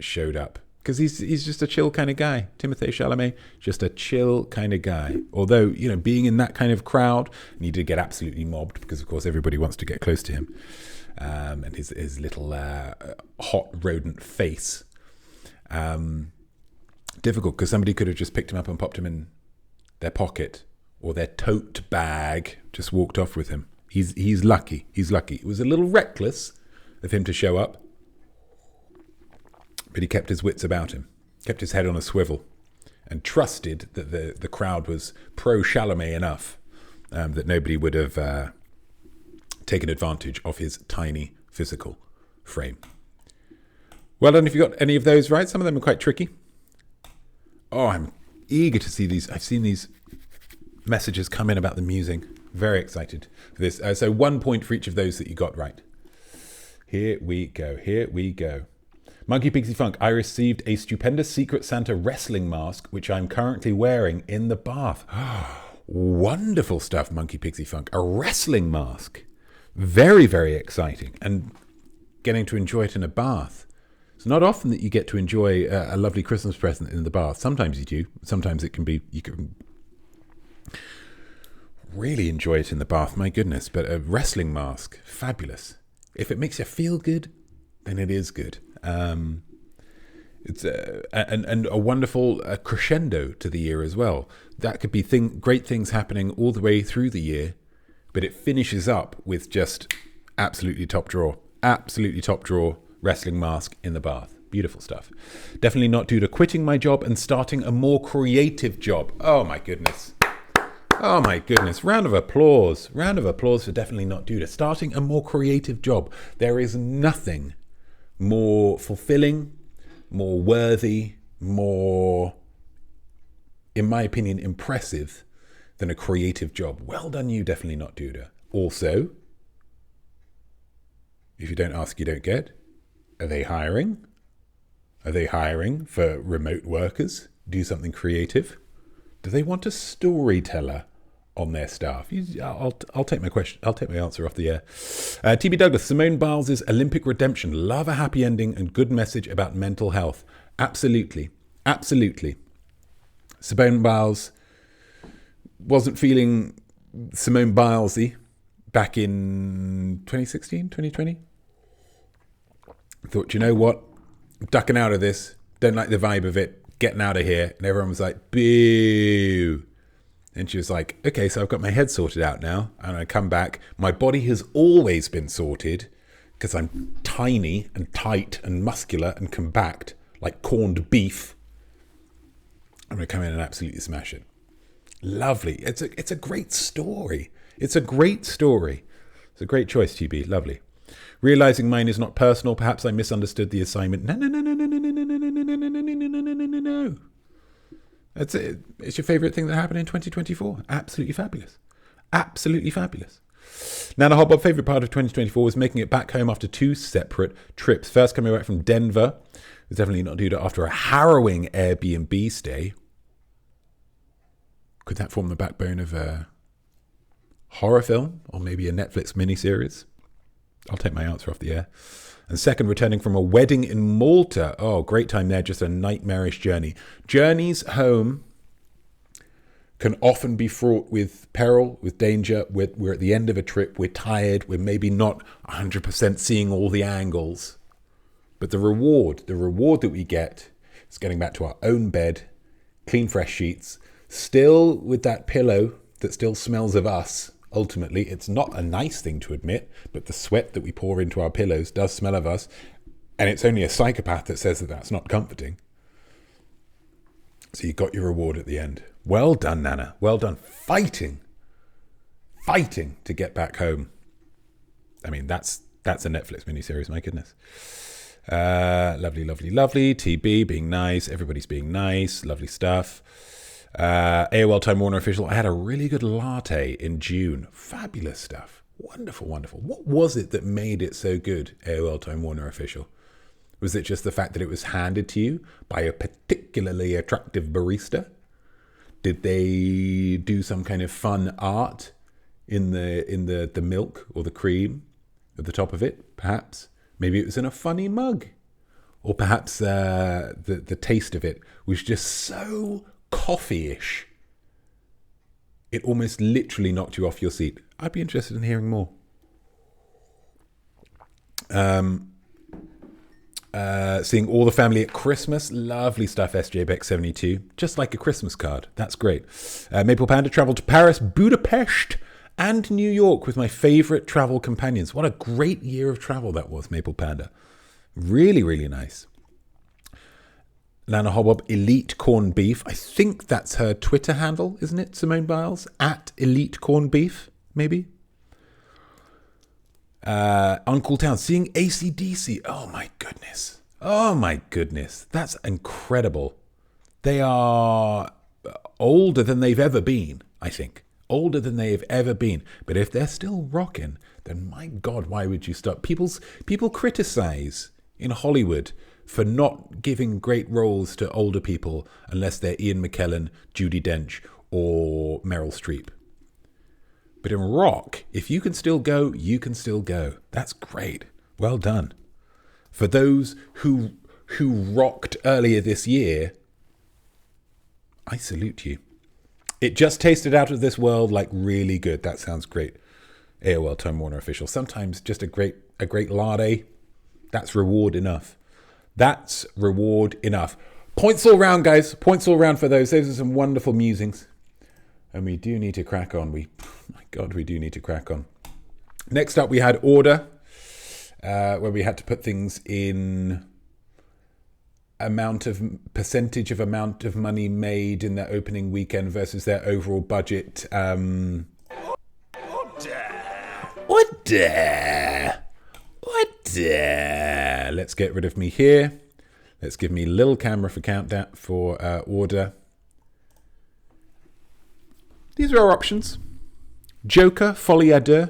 S2: showed up. Because he's just a chill kind of guy. Timothée Chalamet, just a chill kind of guy. Although, being in that kind of crowd, and he did get absolutely mobbed because, of course, everybody wants to get close to him. And his little hot rodent face. Difficult, because somebody could have just picked him up and popped him in their pocket or their tote bag just walked off with him. He's lucky. He's lucky. It was a little reckless of him to show up, but he kept his wits about him, kept his head on a swivel, and trusted that the crowd was pro-Chalamet enough that nobody would have taken advantage of his tiny physical frame. Well done if you got any of those right. Some of them are quite tricky. Oh, I'm eager to see these. I've seen these messages come in about the musing. Very excited for this. So 1 point for each of those that you got right. Here we go. Here we go. Monkey Pixie Funk. I received a stupendous Secret Santa wrestling mask, which I'm currently wearing in the bath. Wonderful stuff, Monkey Pixie Funk. A wrestling mask. Very, very exciting. And getting to enjoy it in a bath. It's not often that you get to enjoy a lovely Christmas present in the bath. Sometimes you do. Sometimes it can be, you can really enjoy it in the bath, my goodness. But a wrestling mask, fabulous. If it makes you feel good, then it is good. It's and a wonderful crescendo to the year as well. That could be great things happening all the way through the year, but it finishes up with just absolutely top drawer wrestling mask in the bath. Beautiful stuff. Definitely not due to quitting my job and starting a more creative job. Oh my goodness. Oh my goodness. Round of applause. Round of applause for definitely not due to starting a more creative job. There is nothing more fulfilling, more worthy, more, in my opinion, impressive than a creative job. Well done you, definitely not Duda. Also, if you don't ask, you don't get. Are they hiring? Are they hiring for remote workers? Do something creative? Do they want a storyteller on their staff? I'll take my question. I'll take my answer off the air. TB Douglas, Simone Biles' Olympic redemption. Love a happy ending and good message about mental health. Absolutely. Absolutely. Simone Biles wasn't feeling Simone Bilesy back in 2016, 2020. Thought, you know what? I'm ducking out of this. Don't like the vibe of it. Getting out of here. And everyone was like, boo. And she was like, okay, so I've got my head sorted out now. And I come back. My body has always been sorted because I'm tiny and tight and muscular and compact like corned beef. I'm going to come in and absolutely smash it. Lovely. It's a great story. It's a great story. It's a great choice, TB. Lovely. Realizing mine is not personal. Perhaps I misunderstood the assignment. No. That's it. It's your favourite thing that happened in 2024. Absolutely fabulous. Absolutely fabulous. Now, the Hotbob favourite part of 2024 was making it back home after 2 separate trips. First coming back from Denver. It was definitely not due to after a harrowing Airbnb stay. Could that form the backbone of a horror film or maybe a Netflix miniseries? I'll take my answer off the air. And second, returning from a wedding in Malta. Oh, great time there. Just a nightmarish journey. Journeys home can often be fraught with peril, with danger. We're at the end of a trip. We're tired. We're maybe not 100% seeing all the angles. But the reward that we get is getting back to our own bed, clean, fresh sheets, still with that pillow that still smells of us. Ultimately, it's not a nice thing to admit, but the sweat that we pour into our pillows does smell of us, and it's only a psychopath that says that that's not comforting. So you got your reward at the end. Well done, Nana. Well done. Fighting to get back home. I mean, that's a Netflix miniseries, my goodness. Lovely. TB being nice. Everybody's being nice. Lovely stuff. AOL Time Warner official. I had a really good latte in June. Fabulous stuff. Wonderful. What was it that made it so good, AOL Time Warner official? Was it just the fact that it was handed to you by a particularly attractive barista? Did they do some kind of fun art in the milk or the cream at the top of it? Perhaps. Maybe it was in a funny mug. Or perhaps the taste of it was just so coffee-ish. It almost literally knocked you off your seat. I'd be interested in hearing more. Seeing all the family at Christmas. Lovely stuff, SJ Beck 72. Just like a Christmas card. That's great. Maple Panda traveled to Paris, Budapest, and New York with my favourite travel companions. What a great year of travel that was, Maple Panda. Really, really nice. Lana Hobbob, Elite Corned Beef. I think that's her Twitter handle, isn't it, Simone Biles? At Elite Corned Beef, maybe? Uncle Town, seeing AC/DC. Oh my goodness. Oh my goodness. That's incredible. They are older than they've ever been, I think. Older than they've ever been. But if they're still rocking, then my God, why would you stop? People criticize in Hollywood for not giving great roles to older people unless they're Ian McKellen, Judi Dench, or Meryl Streep. But in rock, if you can still go, you can still go. That's great. Well done. For those who rocked earlier this year, I salute you. It just tasted out of this world like really good. That sounds great. AOL Time Warner official. Sometimes just a great latte. That's reward enough. That's reward enough. Points all round, guys. Points all round for those. Those are some wonderful musings. And we do need to crack on. We do need to crack on. Next up, we had order, where we had to put things in percentage of amount of money made in their opening weekend versus their overall budget. Order. Let's get rid of me here. Let's give me a little camera for countdown for order. These are our options. Joker, Folie à Deux.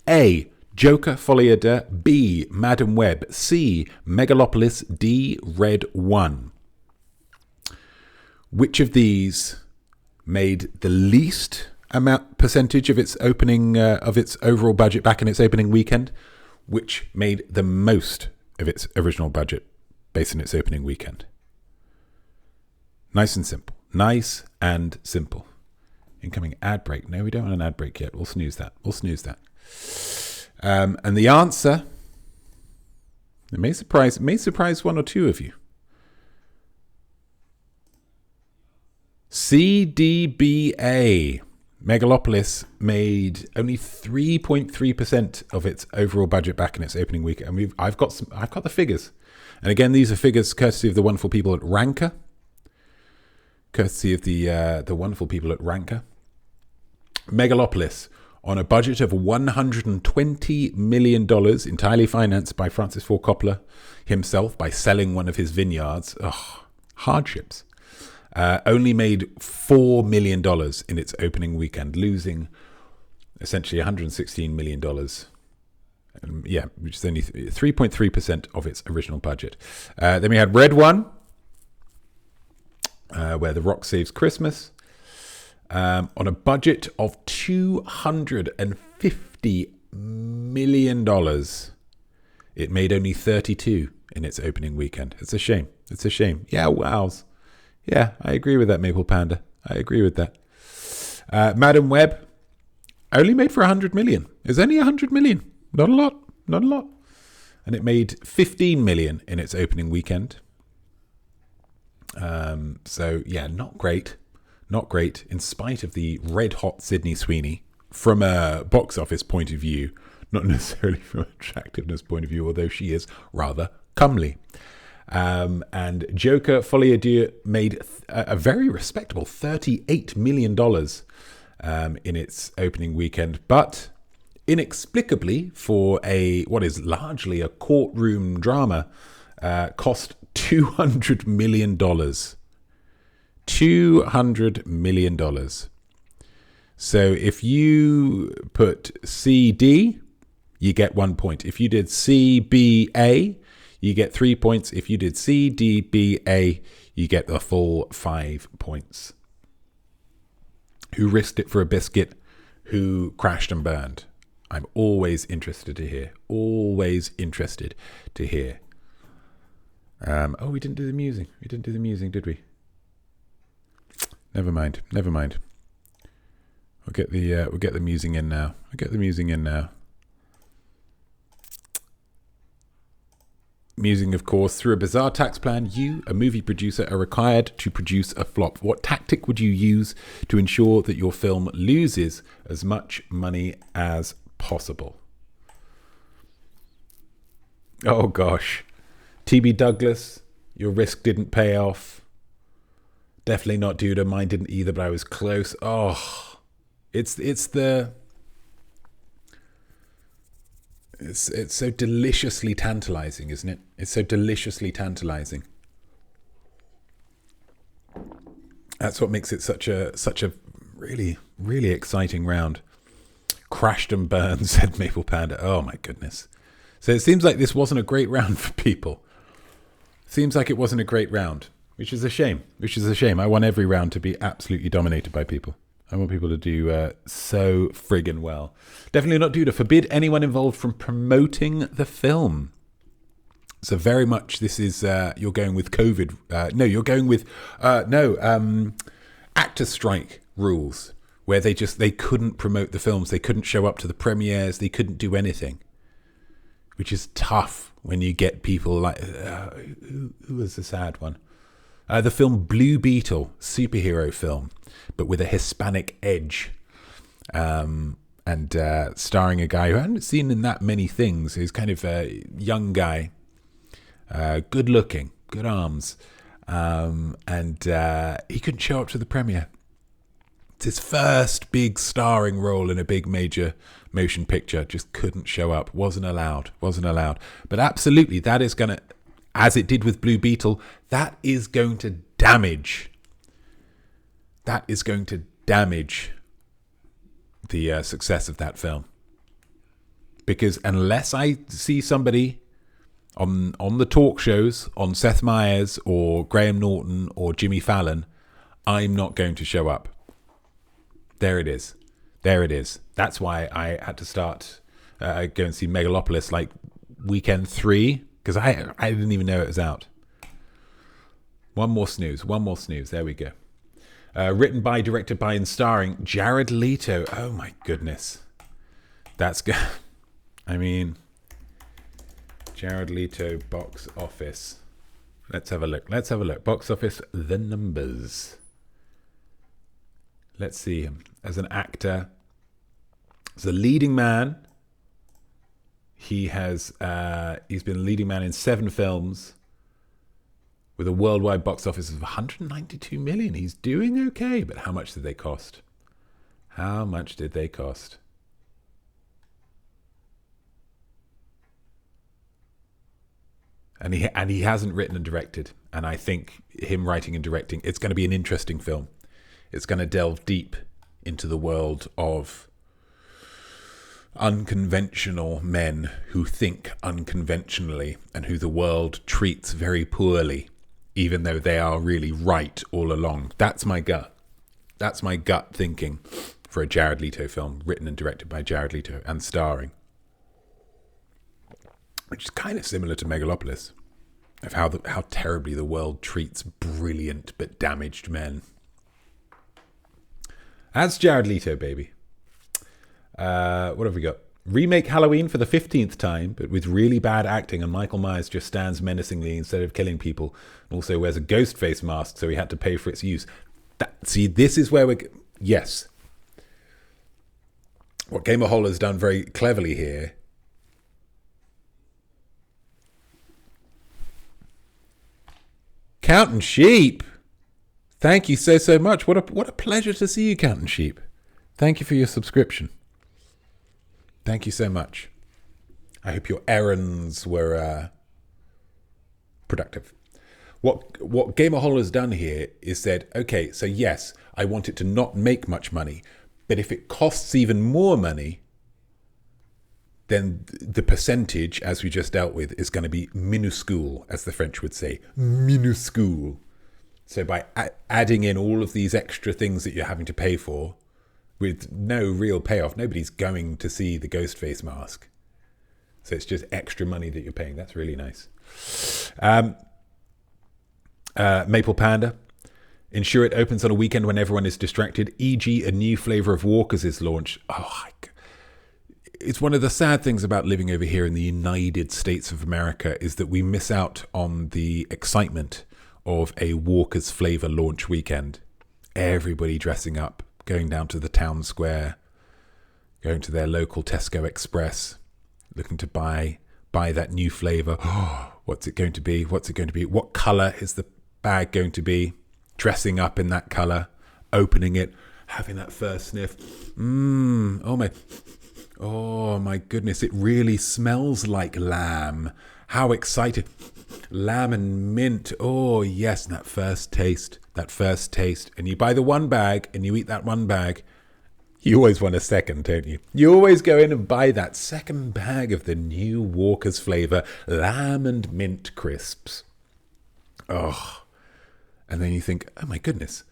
S2: A. Joker, Folie à Deux. B. Madam Web. C. Megalopolis. D. Red One. Which of these made the least percentage of its opening of its overall budget back in its opening weekend? Which made the most of its original budget based on its opening weekend? Nice and simple. Nice and simple. Incoming ad break. No, we don't want an ad break yet. We'll snooze that. And the answer, it may surprise one or two of you. CDBA. Megalopolis made only 3.3% of its overall budget back in its opening week, and I've got the figures. And again, these are figures courtesy of the wonderful people at Ranker. Courtesy of the wonderful people at Ranker. Megalopolis, on a budget of $120 million, entirely financed by Francis Ford Coppola himself by selling one of his vineyards. Hardships. Only made $4 million in its opening weekend, losing essentially $116 million. Which is only 3.3% of its original budget. Then we had Red One, where The Rock saves Christmas. On a budget of $250 million, it made only 32 in its opening weekend. It's a shame. Yeah, wows. Yeah, I agree with that, Maple Panda. I agree with that. Madam Web only made for 100 million. It's only 100 million. Not a lot. And it made 15 million in its opening weekend. So, yeah, not great. Not great, in spite of the red-hot Sydney Sweeney, from a box office point of view, not necessarily from an attractiveness point of view, although she is rather comely. And Joker, Folie à Deux made a very respectable $38 million in its opening weekend, but inexplicably, for what is largely a courtroom drama, cost $200 million. $200 million. So if you put CD, you get 1 point. If you did CBA, you get 3 points. If you did CDBA, you get the full 5 points. Who risked it for a biscuit? Who crashed and burned? I'm always interested to hear. Always interested to hear. We didn't do the musing. We didn't do the musing, did we? Never mind. We'll get the musing in now. Musing, of course, through a bizarre tax plan, you, a movie producer, are required to produce a flop. What tactic would you use to ensure that your film loses as much money as possible? Oh, gosh. TB Douglas, your risk didn't pay off. Definitely not Duda. Mine didn't either, but I was close. Oh, it's so deliciously tantalizing, isn't it? It's so deliciously tantalizing. That's what makes it such a really, really exciting round. Crashed and burned, said Maple Panda. Oh my goodness. So it seems like this wasn't a great round for people. Seems like it wasn't a great round, which is a shame. I want every round to be absolutely dominated by people. I want people to do so friggin' well. Definitely not do to forbid anyone involved from promoting the film. So very much this is, you're going with COVID. You're going with, actor strike rules, where they couldn't promote the films. They couldn't show up to the premieres. They couldn't do anything, which is tough when you get people like, who was the sad one? The film Blue Beetle, superhero film, but with a Hispanic edge, and starring a guy who I haven't seen in that many things. He's kind of a young guy, good looking, good arms, and he couldn't show up to the premiere. It's his first big starring role in a big major motion picture. Just couldn't show up. Wasn't allowed. But absolutely, that is going to, as it did with Blue Beetle, that is going to damage the success of that film. Because unless I see somebody on the talk shows, on Seth Meyers or Graham Norton or Jimmy Fallon, I'm not going to show up. There it is. That's why I had to start go and see Megalopolis like weekend 3, because I didn't even know it was out. One more snooze. There we go. Written by, directed by, and starring Jared Leto. Oh my goodness. That's good. I mean, Jared Leto box office. Let's have a look. Box office, the numbers. Let's see him as an actor. As a leading man, he's been a leading man in 7 films with a worldwide box office of 192 million. He's doing okay, but how much did they cost? And he hasn't written and directed. And I think him writing and directing, it's going to be an interesting film. It's going to delve deep into the world of unconventional men who think unconventionally and who the world treats very poorly, even though they are really right all along. That's my gut. That's my gut thinking for a Jared Leto film, written and directed by Jared Leto and starring. Which is kind of similar to Megalopolis, of how terribly the world treats brilliant but damaged men. That's Jared Leto, baby. What have we got? Remake Halloween for the 15th time, but with really bad acting, and Michael Myers just stands menacingly instead of killing people, and also wears a ghost face mask, so he had to pay for its use. This is where yes. What Gamer Hole has done very cleverly here Counting Sheep. Thank you so much. What a pleasure to see you, Counting Sheep. Thank you for your subscription. Thank you so much. I hope your errands were productive. What Gamer Hole has done here is said, okay, so yes, I want it to not make much money, but if it costs even more money, then the percentage, as we just dealt with, is going to be minuscule, as the French would say. Minuscule. So by adding in all of these extra things that you're having to pay for, with no real payoff, nobody's going to see the ghost face mask. So it's just extra money that you're paying. That's really nice. Maple Panda. Ensure it opens on a weekend when everyone is distracted, e.g. a new flavour of Walkers is launched. it's one of the sad things about living over here in the United States of America is that we miss out on the excitement of a Walker's Flavor launch weekend. Everybody dressing up, going down to the town square, going to their local Tesco Express, looking to buy that new flavor. Oh, what's it going to be? What's it going to be? What color is the bag going to be? Dressing up in that color, opening it, having that first sniff. Oh my goodness, it really smells like lamb. How excited. Lamb and mint. Oh yes, that first taste. And you buy the one bag and you eat that one bag. You always want a second, don't you? You always go in and buy that second bag of the new Walker's Flavor lamb and mint crisps. Oh, and then you think, oh my goodness,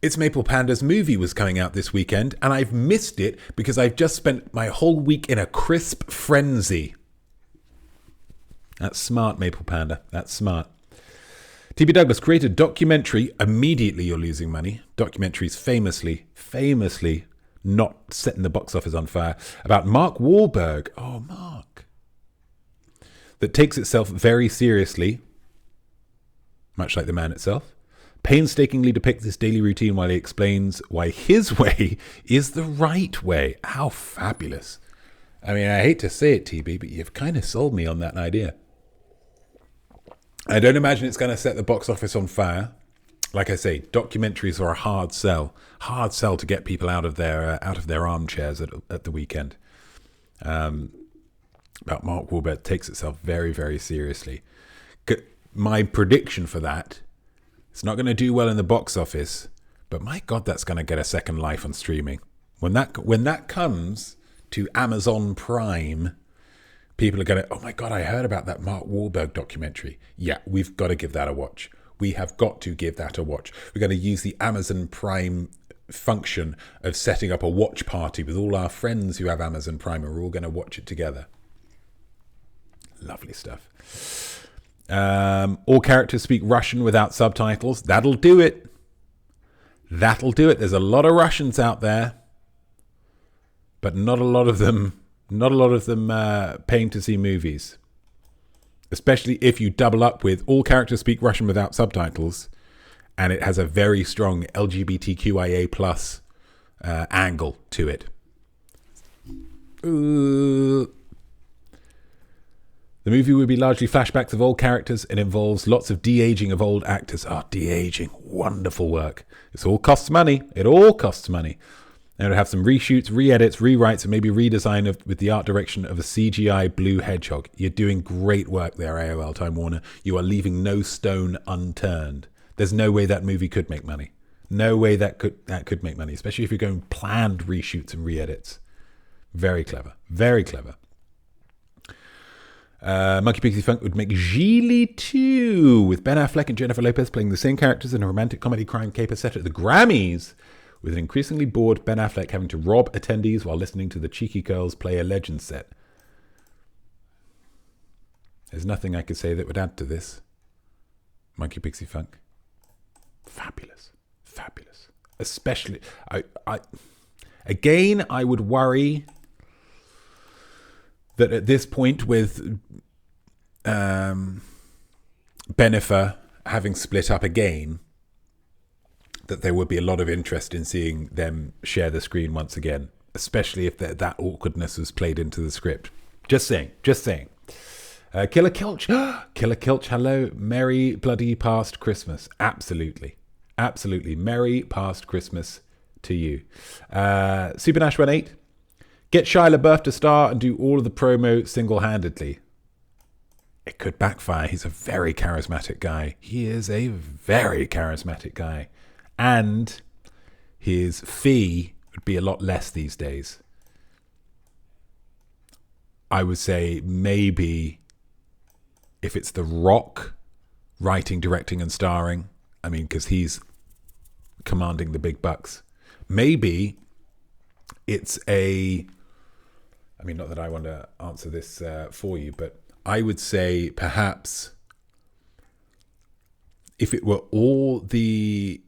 S2: It's Maple Panda's movie was coming out this weekend, and I've missed it because I've just spent my whole week in a crisp frenzy. That's smart, Maple Panda. That's smart. T.B. Douglas created a documentary. Immediately you're losing money. Documentaries famously not setting the box office on fire. About Mark Wahlberg. Oh, Mark. That takes itself very seriously, much like the man itself. Painstakingly depicts his daily routine while he explains why his way is the right way. How fabulous. I mean, I hate to say it, TB, but you've kind of sold me on that idea. I don't imagine it's going to set the box office on fire. Like I say, documentaries are a hard sell to get people out of their armchairs at the weekend. About Mark Wahlberg takes itself very, very seriously. My prediction for that, it's not going to do well in the box office, but my God, that's going to get a second life on streaming. When that comes to Amazon Prime, people are going to, oh my God, I heard about that Mark Wahlberg documentary. Yeah, we've got to give that a watch. We have got to give that a watch. We're going to use the Amazon Prime function of setting up a watch party with all our friends who have Amazon Prime, and we're all going to watch it together. Lovely stuff. All characters speak Russian without subtitles. That'll do it. There's a lot of Russians out there, but not a lot of them paying to see movies. Especially if you double up with all characters speak Russian without subtitles, and it has a very strong LGBTQIA plus angle to it. The movie will be largely flashbacks of old characters. It involves lots of de-aging of old actors. De-aging, wonderful work. It all costs money. And it'll have some reshoots, re-edits, rewrites, and maybe redesign with the art direction of a CGI blue hedgehog. You're doing great work there, AOL Time Warner. You are leaving no stone unturned. There's no way that movie could make money. No way that could make money, especially if you're going planned reshoots and re-edits. Very clever. Very clever. Monkey Pixie Funk would make Gigli 2, with Ben Affleck and Jennifer Lopez playing the same characters in a romantic comedy crime caper set at the Grammys, with an increasingly bored Ben Affleck having to rob attendees while listening to the Cheeky Girls play a legend set. There's nothing I could say that would add to this. Monkey Pixie Funk. Fabulous. Especially, I would worry that at this point, with Bennifer having split up again, that there would be a lot of interest in seeing them share the screen once again, especially if that awkwardness was played into the script. Just saying. Killer Kilch. Killer Kilch, hello. Merry bloody past Christmas. Absolutely. Merry past Christmas to you. Super Nash 18. Get Shia LaBeouf to star and do all of the promo single-handedly. It could backfire. He's a very charismatic guy. And his fee would be a lot less these days. I would say maybe if it's The Rock writing, directing, and starring, I mean, because he's commanding the big bucks, maybe it's not that I want to answer this for you, but I would say perhaps if it were all the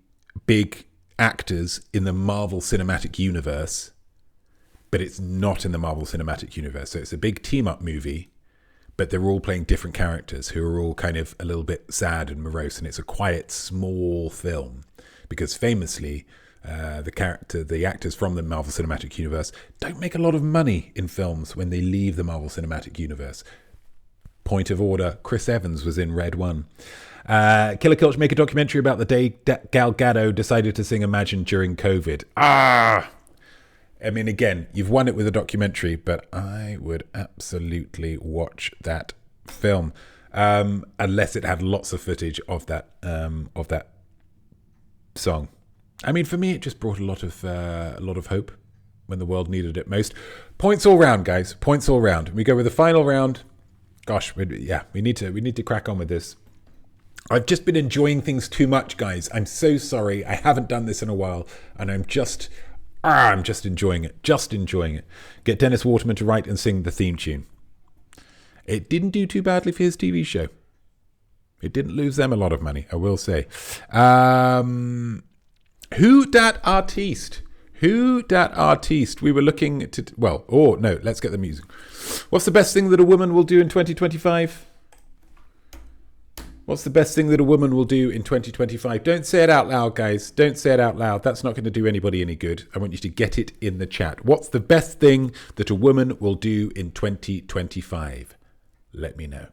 S2: big actors in the Marvel Cinematic Universe, but it's not in the Marvel Cinematic Universe. So it's a big team-up movie, but they're all playing different characters who are all kind of a little bit sad and morose, and it's a quiet, small film. Because famously, the actors from the Marvel Cinematic Universe don't make a lot of money in films when they leave the Marvel Cinematic Universe. Point of order, Chris Evans was in Red One. Killer Kilch make a documentary about the day Gal Gadot decided to sing Imagine during COVID. I mean, again, you've won it with a documentary, but I would absolutely watch that film, unless it had lots of footage of that song. I mean, for me, it just brought a lot of hope when the world needed it most. Points all round, guys. Points all round. We go with the final round. Gosh, we need to crack on with this. I've just been enjoying things too much, guys. I'm so sorry. I haven't done this in a while, and I'm just enjoying it. Just enjoying it. Get Dennis Waterman to write and sing the theme tune. It didn't do too badly for his TV show. It didn't lose them a lot of money, I will say. Who dat artiste? Who dat artiste? We were looking to... let's get the music. What's the best thing that a woman will do in 2025? What's the best thing that a woman will do in 2025? Don't say it out loud, guys. Don't say it out loud. That's not going to do anybody any good. I want you to get it in the chat. What's the best thing that a woman will do in 2025? Let me know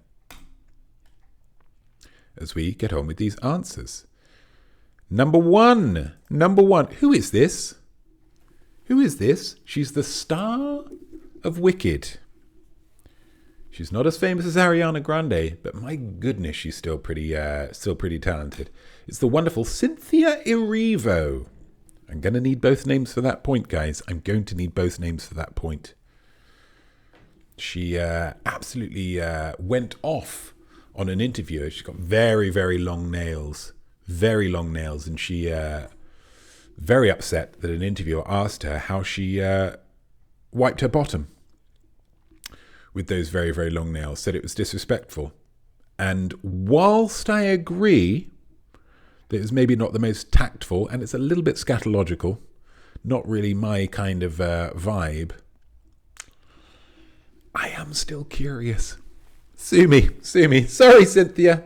S2: as we get on with these answers. Number one. Who is this? She's the star of Wicked. She's not as famous as Ariana Grande, but my goodness, she's still pretty talented. It's the wonderful Cynthia Erivo. I'm going to need both names for that point, guys. I'm going to need both names for that point. She absolutely went off on an interview. She's got very, very long nails. And she very upset that an interviewer asked her how she wiped her bottom with those very, very long nails. Said it was disrespectful. And whilst I agree that it's maybe not the most tactful, and it's a little bit scatological, not really my kind of vibe, I am still curious. Sue me. Sorry, Cynthia.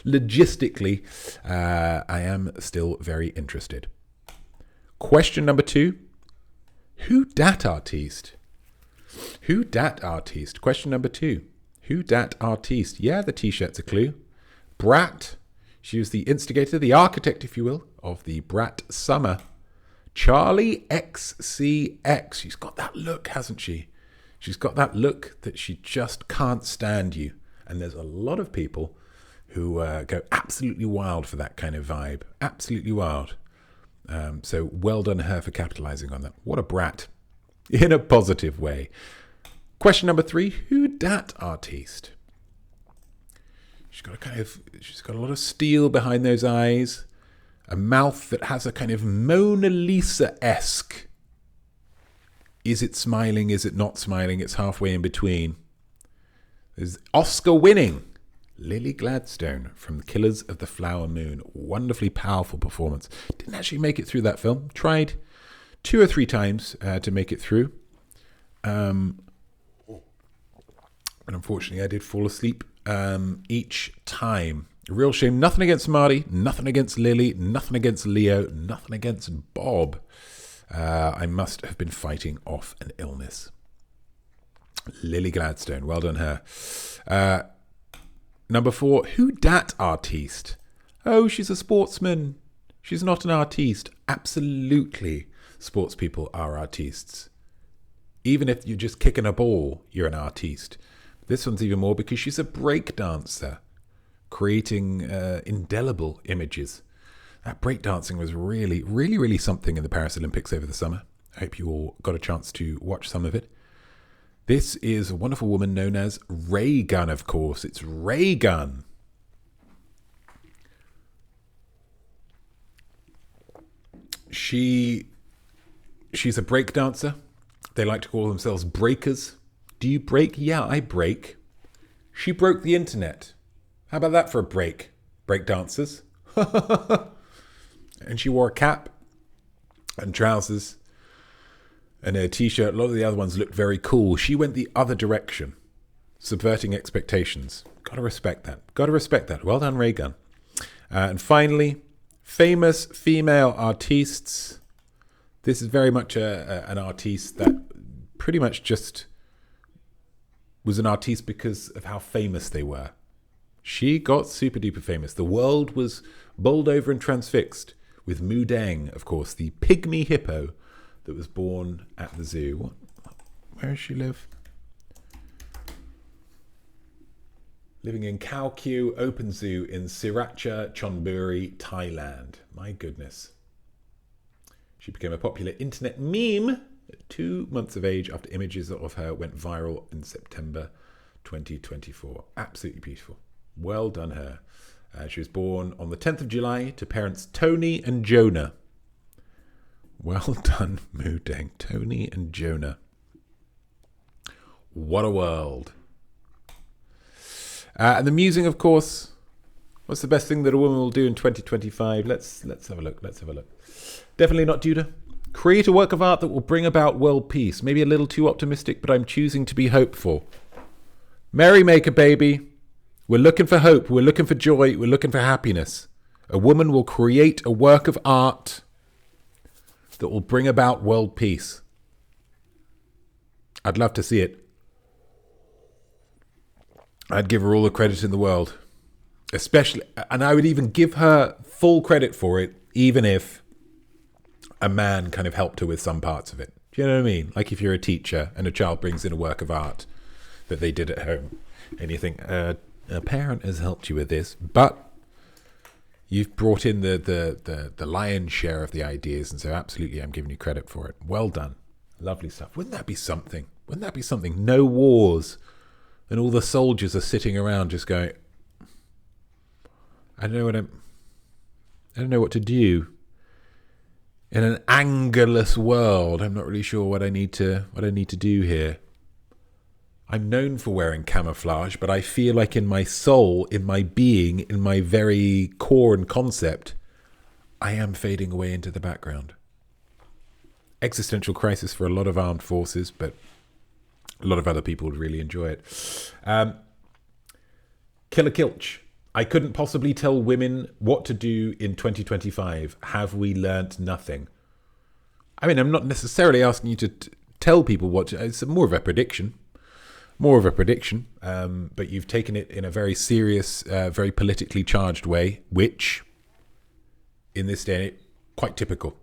S2: Logistically, I am still very interested. Question number 2. Who dat artiste? Question number 2. Who dat artiste? Yeah, the t-shirt's a clue. Brat. She was the instigator, the architect, if you will, of the Brat Summer. Charlie XCX. She's got that look, hasn't she? She's got that look that she just can't stand you. And there's a lot of people who go absolutely wild for that kind of vibe. Absolutely wild. So well done her for capitalizing on that. What a brat. In a positive way. Question number 3. Who dat artiste? She's got a lot of steel behind those eyes. A mouth that has a kind of Mona Lisa-esque. Is it smiling? Is it not smiling? It's halfway in between. There's Oscar-winning Lily Gladstone from The Killers of the Flower Moon. Wonderfully powerful performance. Didn't actually make it through that film. Tried 2 or 3 times to make it through. And unfortunately, I did fall asleep each time. A real shame. Nothing against Marty. Nothing against Lily. Nothing against Leo. Nothing against Bob. I must have been fighting off an illness. Lily Gladstone, well done her. Number 4, who dat artiste? Oh, she's a sportsman. She's not an artiste. Absolutely, sports people are artistes. Even if you're just kicking a ball, you're an artiste. This one's even more because she's a break dancer, creating indelible images. That breakdancing was really, really, really something in the Paris Olympics over the summer. I hope you all got a chance to watch some of it. This is a wonderful woman known as Ray Gun, of course. It's Ray Gun. She's a breakdancer. They like to call themselves breakers. Do you break? Yeah, I break. She broke the internet. How about that for a break? Breakdancers. And she wore a cap and trousers. And her t-shirt, a lot of the other ones looked very cool. She went the other direction, subverting expectations. Gotta respect that. Gotta respect that. Well done, Ray Gun. And finally, famous female artists. This is very much an artiste that pretty much just was an artiste because of how famous they were. She got super duper famous. The world was bowled over and transfixed with Mu Deng, of course, the pygmy hippo that was born at the zoo. Where does she live? Living in Khao Kiew Open Zoo in Sriracha, Chonburi, Thailand. My goodness. She became a popular internet meme at 2 months of age after images of her went viral in September 2024. Absolutely beautiful. Well done her. She was born on the 10th of July to parents Tony and Jonah. Well done, Mu Deng. Tony and Jonah. What a world. And the musing, of course. What's the best thing that a woman will do in 2025? Let's have a look. Definitely not Judah. Create a work of art that will bring about world peace. Maybe a little too optimistic, but I'm choosing to be hopeful. Merrymaker, baby. We're looking for hope. We're looking for joy. We're looking for happiness. A woman will create a work of art that will bring about world peace. I'd love to see it. I'd give her all the credit in the world. Especially, and I would even give her full credit for it, even if a man kind of helped her with some parts of it. Do you know what I mean? Like if you're a teacher and a child brings in a work of art that they did at home, and you think, a parent has helped you with this, but you've brought in the lion's share of the ideas, and so absolutely I'm giving you credit for it. Well done. Lovely stuff. Wouldn't that be something? Wouldn't that be something? No wars. And all the soldiers are sitting around just going, I don't know what to do. In an angerless world, I'm not really sure what I need to do here. I'm known for wearing camouflage, but I feel like in my soul, in my being, in my very core and concept, I am fading away into the background. Existential crisis for a lot of armed forces, but a lot of other people would really enjoy it. Killer Kilch. I couldn't possibly tell women what to do in 2025. Have we learnt nothing? I mean, I'm not necessarily asking you to tell people what to... It's more of a prediction. But you've taken it in a very serious, very politically charged way, which, in this day, quite typical.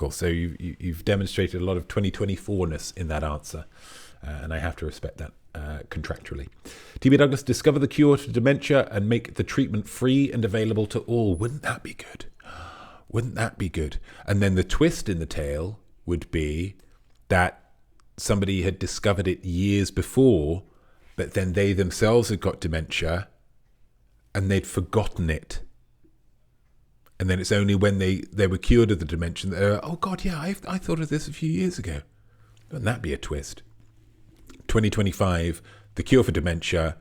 S2: So you've demonstrated a lot of 2024-ness in that answer. And I have to respect that contractually. TB Douglas, discover the cure to dementia and make the treatment free and available to all. Wouldn't that be good? And then the twist in the tale would be that somebody had discovered it years before, but then they themselves had got dementia and they'd forgotten it. And then it's only when they were cured of the dementia that they're, oh God, yeah, I thought of this a few years ago. Wouldn't that be a twist? 2025, The Cure for Dementia,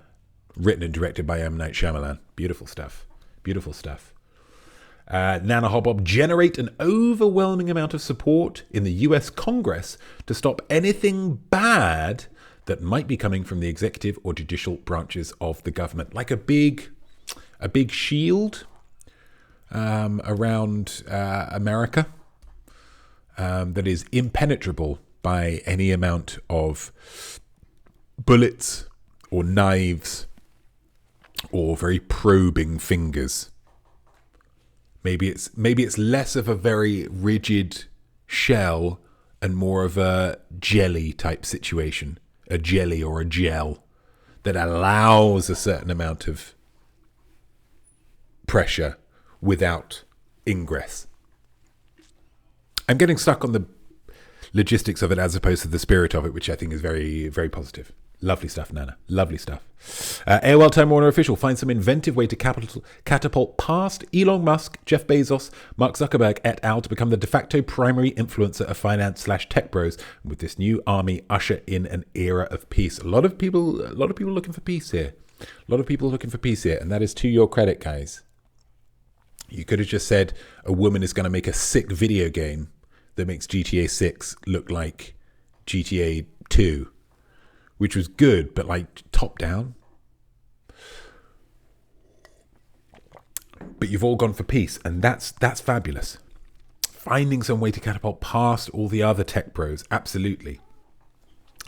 S2: written and directed by M. Night Shyamalan. Beautiful stuff. Nana Hobbob, generate an overwhelming amount of support in the US Congress to stop anything bad that might be coming from the executive or judicial branches of the government. Like a big shield around America that is impenetrable by any amount of bullets or knives or very probing fingers. Maybe it's less of a very rigid shell and more of a jelly type situation, a jelly or a gel that allows a certain amount of pressure without ingress. I'm getting stuck on the logistics of it as opposed to the spirit of it, which I think is very, very positive. Lovely stuff, Nana. Lovely stuff. AOL Time Warner Official finds some inventive way to catapult past Elon Musk, Jeff Bezos, Mark Zuckerberg et al. To become the de facto primary influencer of finance/tech bros. And with this new army, usher in an era of peace. A lot of people looking for peace here. And that is to your credit, guys. You could have just said a woman is going to make a sick video game that makes GTA 6 look like GTA 2, which was good, but like top down. But you've all gone for peace, and that's fabulous. Finding some way to catapult past all the other tech bros, absolutely.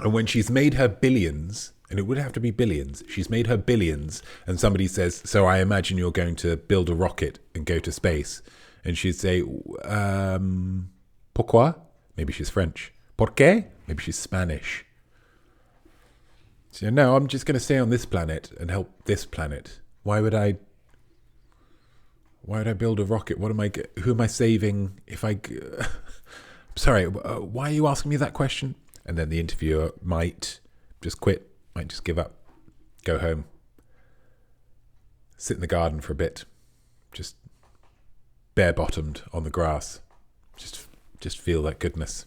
S2: And when she's made her billions, and it would have to be billions, she's made her billions, and somebody says, so I imagine you're going to build a rocket and go to space. And she'd say, pourquoi? Maybe she's French. ¿Por qué? Maybe she's Spanish. So, no, I'm just going to stay on this planet and help this planet. Why would I build a rocket? Who am I saving if I... Sorry, why are you asking me that question? And then the interviewer might just quit, might just give up, go home, sit in the garden for a bit, just bare-bottomed on the grass, just feel that goodness.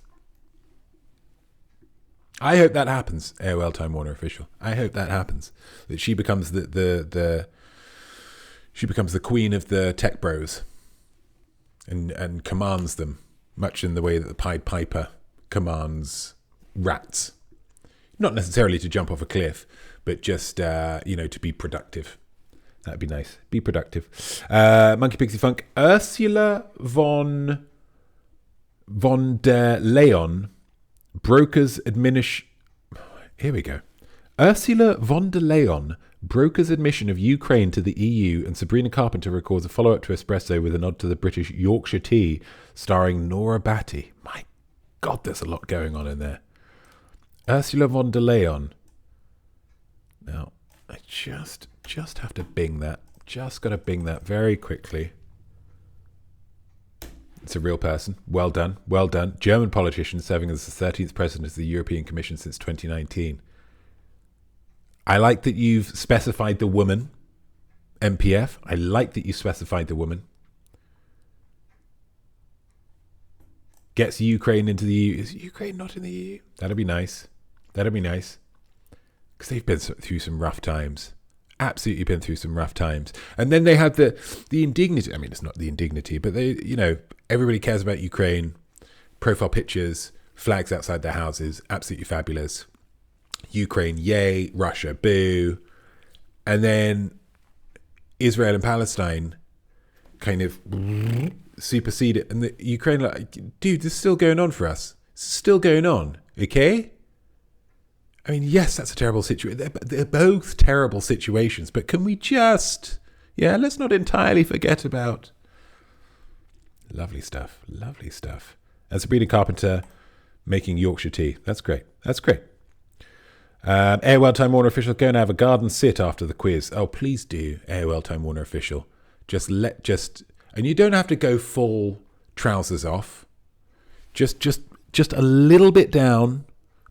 S2: I hope that happens, AOL Time Warner official. I hope that happens. That she becomes she becomes the queen of the tech bros and commands them, much in the way that the Pied Piper commands rats. Not necessarily to jump off a cliff, but just, to be productive. That'd be nice. Be productive. Monkey Pixie Funk. Ursula von der Leyen, brokers Here we go. Ursula von der Leyen brokers admission of Ukraine to the EU, and Sabrina Carpenter records a follow-up to Espresso with a nod to the British Yorkshire tea, starring Nora Batty. My God, there's a lot going on in there. Ursula von der Leyen. Now, I just have to bing that. Just got to bing that very quickly. It's a real person. Well done. Well done. German politician serving as the 13th president of the European Commission since 2019. I like that you've specified the woman, MPF. I like that you specified the woman. Gets Ukraine into the EU. Is Ukraine not in the EU? That'd be nice. That'd be nice. Because they've been through some rough times. Absolutely been through some rough times. And then they have the indignity. I mean, it's not the indignity, but they, everybody cares about Ukraine. Profile pictures, flags outside their houses. Absolutely fabulous. Ukraine, yay. Russia, boo. And then Israel and Palestine kind of supersede it. And the Ukraine, like, dude, this is still going on for us. It's still going on, okay? I mean, yes, that's a terrible situation. They're both terrible situations, but can we just, let's not entirely forget about... Lovely stuff, lovely stuff. And Sabrina Carpenter making Yorkshire tea. That's great, that's great. AOL Time Warner official, go and have a garden sit after the quiz. Oh, please do, AOL Time Warner official. And you don't have to go full trousers off. Just a little bit down.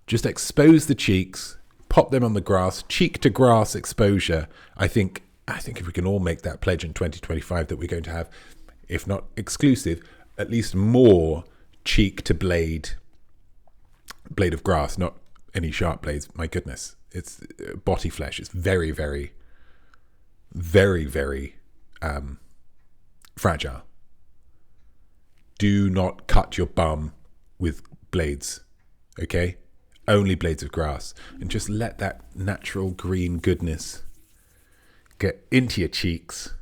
S2: Just expose the cheeks, pop them on the grass, cheek to grass exposure. I think if we can all make that pledge in 2025 that we're going to have, if not exclusive, at least more cheek to blade of grass, not any sharp blades. My goodness, it's body flesh. It's very, very, very, very fragile. Do not cut your bum with blades, okay? Only blades of grass. And just let that natural green goodness get into your cheeks.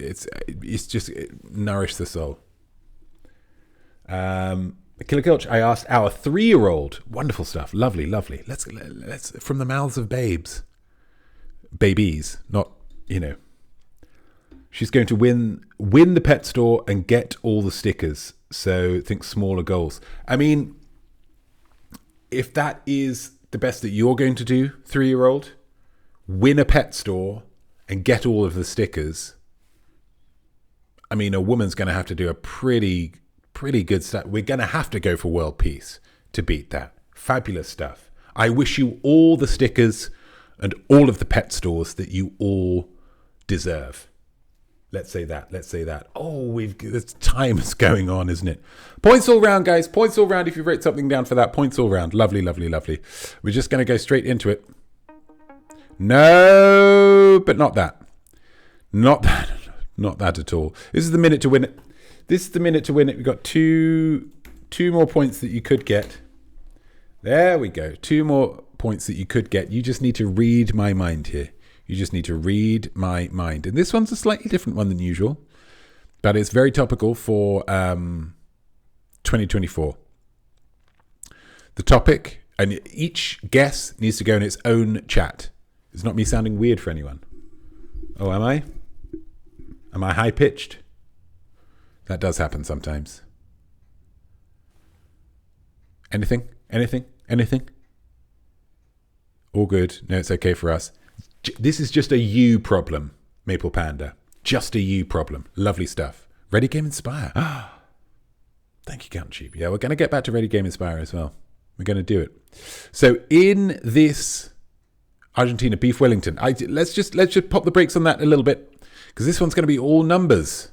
S2: It's just nourish the soul. Killer Kilch, I asked our 3-year-old, wonderful stuff, lovely. Let's from the mouths of babies, not She's going to win the pet store and get all the stickers. So think smaller goals. I mean, if that is the best that you're going to do, 3-year-old, win a pet store and get all of the stickers. I mean, a woman's going to have to do a pretty good stuff. We're going to have to go for world peace to beat that. Fabulous stuff. I wish you all the stickers and all of the pet stores that you all deserve. Let's say that. Oh, this time is going on, isn't it? Points all round, guys. Points all round. If you wrote something down for that, points all round. Lovely. We're just going to go straight into it. No, but not that. Not that at all. This is the minute to win it. We've got two 2 more points that you could get. There we go. 2 more points that you could get. You just need to read my mind here. You just need to read my mind. And this one's a slightly different one than usual, but it's very topical for 2024. The topic, and each guess needs to go in its own chat. It's not me sounding weird for anyone. Oh, am I? Am I high-pitched? That does happen sometimes. Anything? Anything? Anything? All good. No, it's okay for us. This is just a you problem, Maple Panda. Just a you problem. Lovely stuff. Ready Game Inspire. Thank you, Count Cheap. Yeah, we're going to get back to Ready Game Inspire as well. We're going to do it. So in this Argentina Beef Wellington, let's just pop the brakes on that a little bit, because this one's going to be all numbers.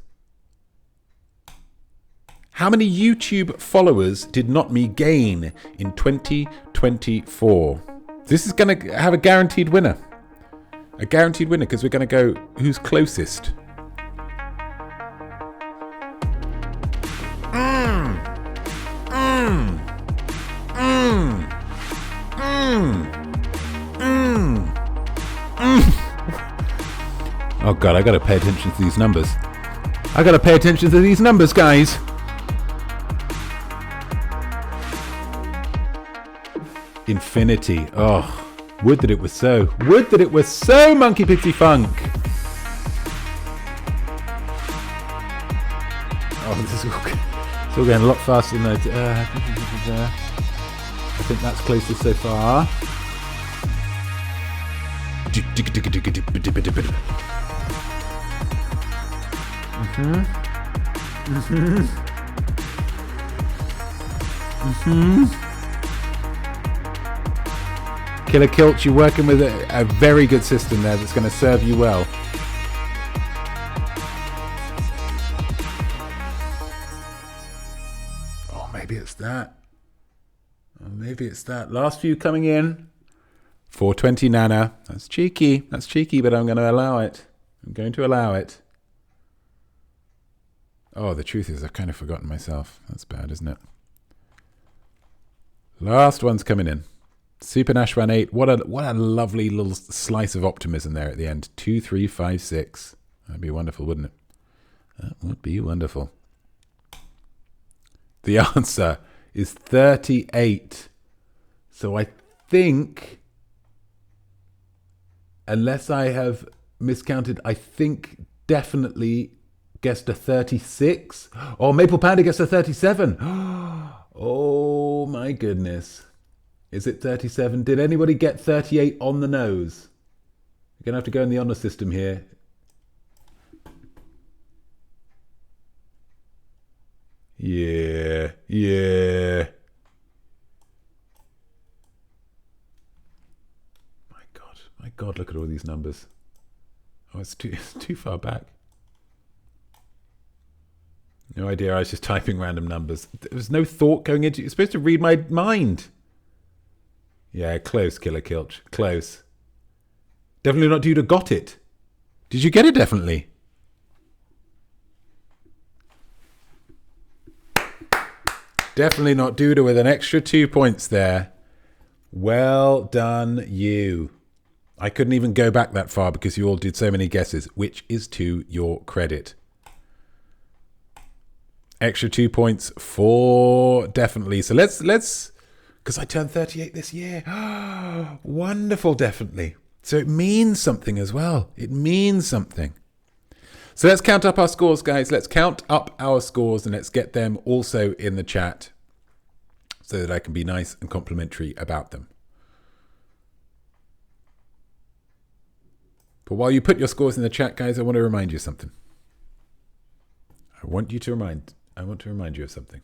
S2: How many YouTube followers did Notme gain in 2024? This is going to have a guaranteed winner. A guaranteed winner, because we're going to go who's closest. Oh God, I got to pay attention to these numbers. I got to pay attention to these numbers, guys. Infinity. Oh, would that it was so. Would that it was so, Monkey Pixie Funk. Oh, this is all going a lot faster than that. I think that's closest so far. Killer Kilt, you're working with a very good system there that's going to serve you well. Oh, maybe it's that. Oh, maybe it's that. Last few coming in. 420 Nana. That's cheeky. That's cheeky, but I'm going to allow it. I'm going to allow it. Oh, the truth is I've kind of forgotten myself. That's bad, isn't it? Last one's coming in. Super Nash 18. What a lovely little slice of optimism there at the end. 2, 3, 5, 6. That'd be wonderful, wouldn't it? That would be wonderful. The answer is 38. So I think, unless I have miscounted, I think definitely guessed a 36. Oh, Maple Panda guessed a 37. Oh my goodness. Is it 37? Did anybody get 38 on the nose? You're going to have to go in the honor system here. Yeah. My God, look at all these numbers. Oh, it's too far back. No idea, I was just typing random numbers. There was no thought going into it. You're supposed to read my mind. Yeah, close, Killer Kilch. Close. Definitely not Duda got it. Did you get it definitely? Definitely not Duda with an extra 2 points there. Well done, you. I couldn't even go back that far because you all did so many guesses, which is to your credit. Extra 2 points for definitely. So let's because I turned 38 this year. Wonderful, definitely. So it means something as well. It means something. So let's count up our scores, guys. Let's count up our scores and let's get them also in the chat so that I can be nice and complimentary about them. But while you put your scores in the chat, guys, I want to remind you of something. I want to remind you of something.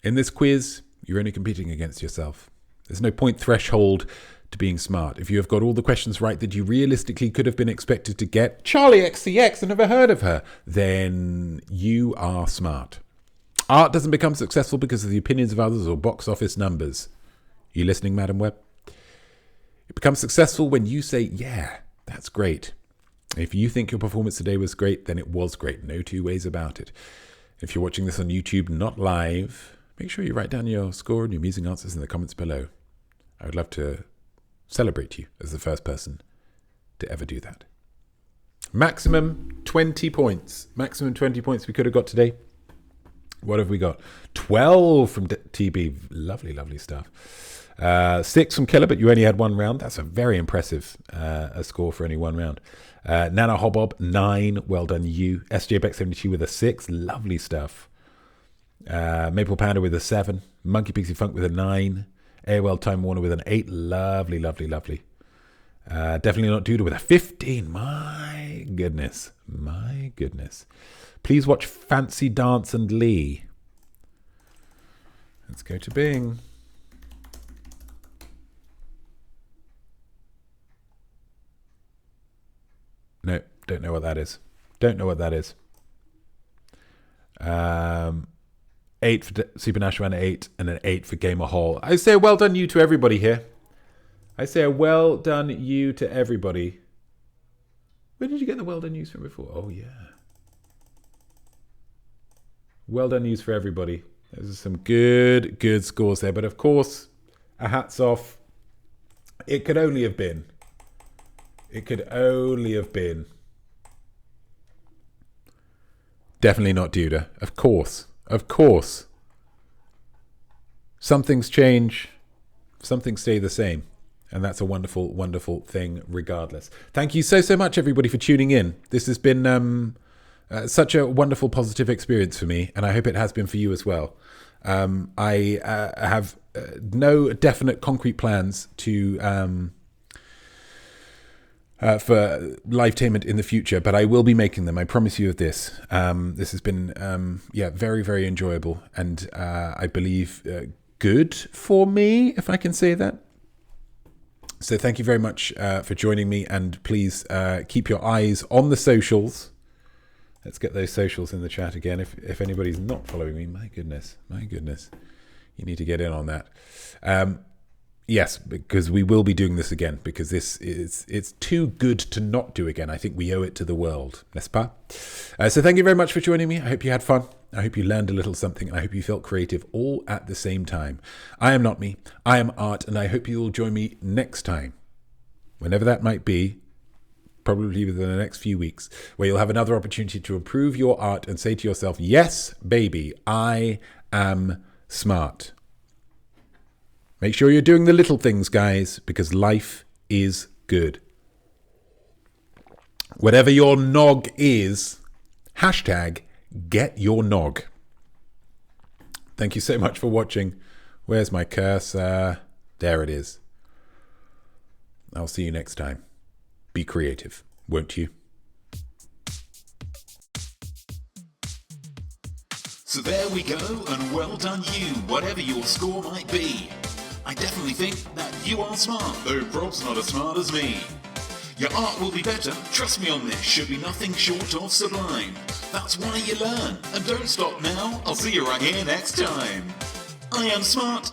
S2: In this quiz, you're only competing against yourself. There's no point threshold to being smart. If you have got all the questions right that you realistically could have been expected to get, Charlie XCX, I've never heard of her, then you are smart. Art doesn't become successful because of the opinions of others or box office numbers. Are you listening, Madam Webb? It becomes successful when you say, yeah, that's great. If you think your performance today was great, then it was great. No two ways about it. If you're watching this on YouTube, not live, make sure you write down your score and your musing answers in the comments below. I would love to celebrate you as the first person to ever do that. Maximum 20 points. Maximum 20 points we could have got today. What have we got? 12 from TB. Lovely, lovely stuff. 6 from Killer, but you only had one round. That's a very impressive a score for only one round. Nana Hobob, 9. Well done, you. SJ Beck72 with a 6. Lovely stuff. Maple Panda with a 7. Monkey Pixie Funk with a 9. AOL Time Warner with an 8. Lovely, lovely, lovely. Definitely Not Duda with a 15. My goodness. My goodness. Please watch Fancy Dance and Lee. Let's go to Bing. No, don't know what that is. Don't know what that is. 8 for Supernatural and 8, and an 8 for Gamer Hall. I say a well done you to everybody here. I say a well done you to everybody. Where did you get the well done yous from before? Oh, yeah. Well done yous for everybody. Those are some good, good scores there. But of course, a hats off. It could only have been. It could only have been. Definitely Not Duda. Of course. Of course. Some things change. Some things stay the same. And that's a wonderful, wonderful thing regardless. Thank you so, so much, everybody, for tuning in. This has been such a wonderful, positive experience for me. And I hope it has been for you as well. I have no definite concrete plans to for livetainment in the future, but I will be making them. I promise you of this. This has been, very, very enjoyable. And I believe good for me, if I can say that. So thank you very much for joining me, and please keep your eyes on the socials. Let's get those socials in the chat again. If anybody's not following me, my goodness, you need to get in on that. Yes, because we will be doing this again, because it's too good to not do again. I think we owe it to the world, n'est-ce pas? So thank you very much for joining me. I hope you had fun. I hope you learned a little something, and I hope you felt creative all at the same time. I am Notme, I am Art, and I hope you will join me next time, whenever that might be, probably within the next few weeks, where you'll have another opportunity to improve your art and say to yourself, yes, baby, I am smart. Make sure you're doing the little things, guys, because life is good. Whatever your nog is, hashtag get your nog. Thank you so much for watching. Where's my cursor? There it is. I'll see you next time. Be creative, won't you?
S1: So there we go, and well done you, whatever your score might be. I definitely think that you are smart, though prob's not as smart as me. Your art will be better, trust me on this, should be nothing short of sublime. That's why you learn, and don't stop now, I'll see you right here next time. I am smart.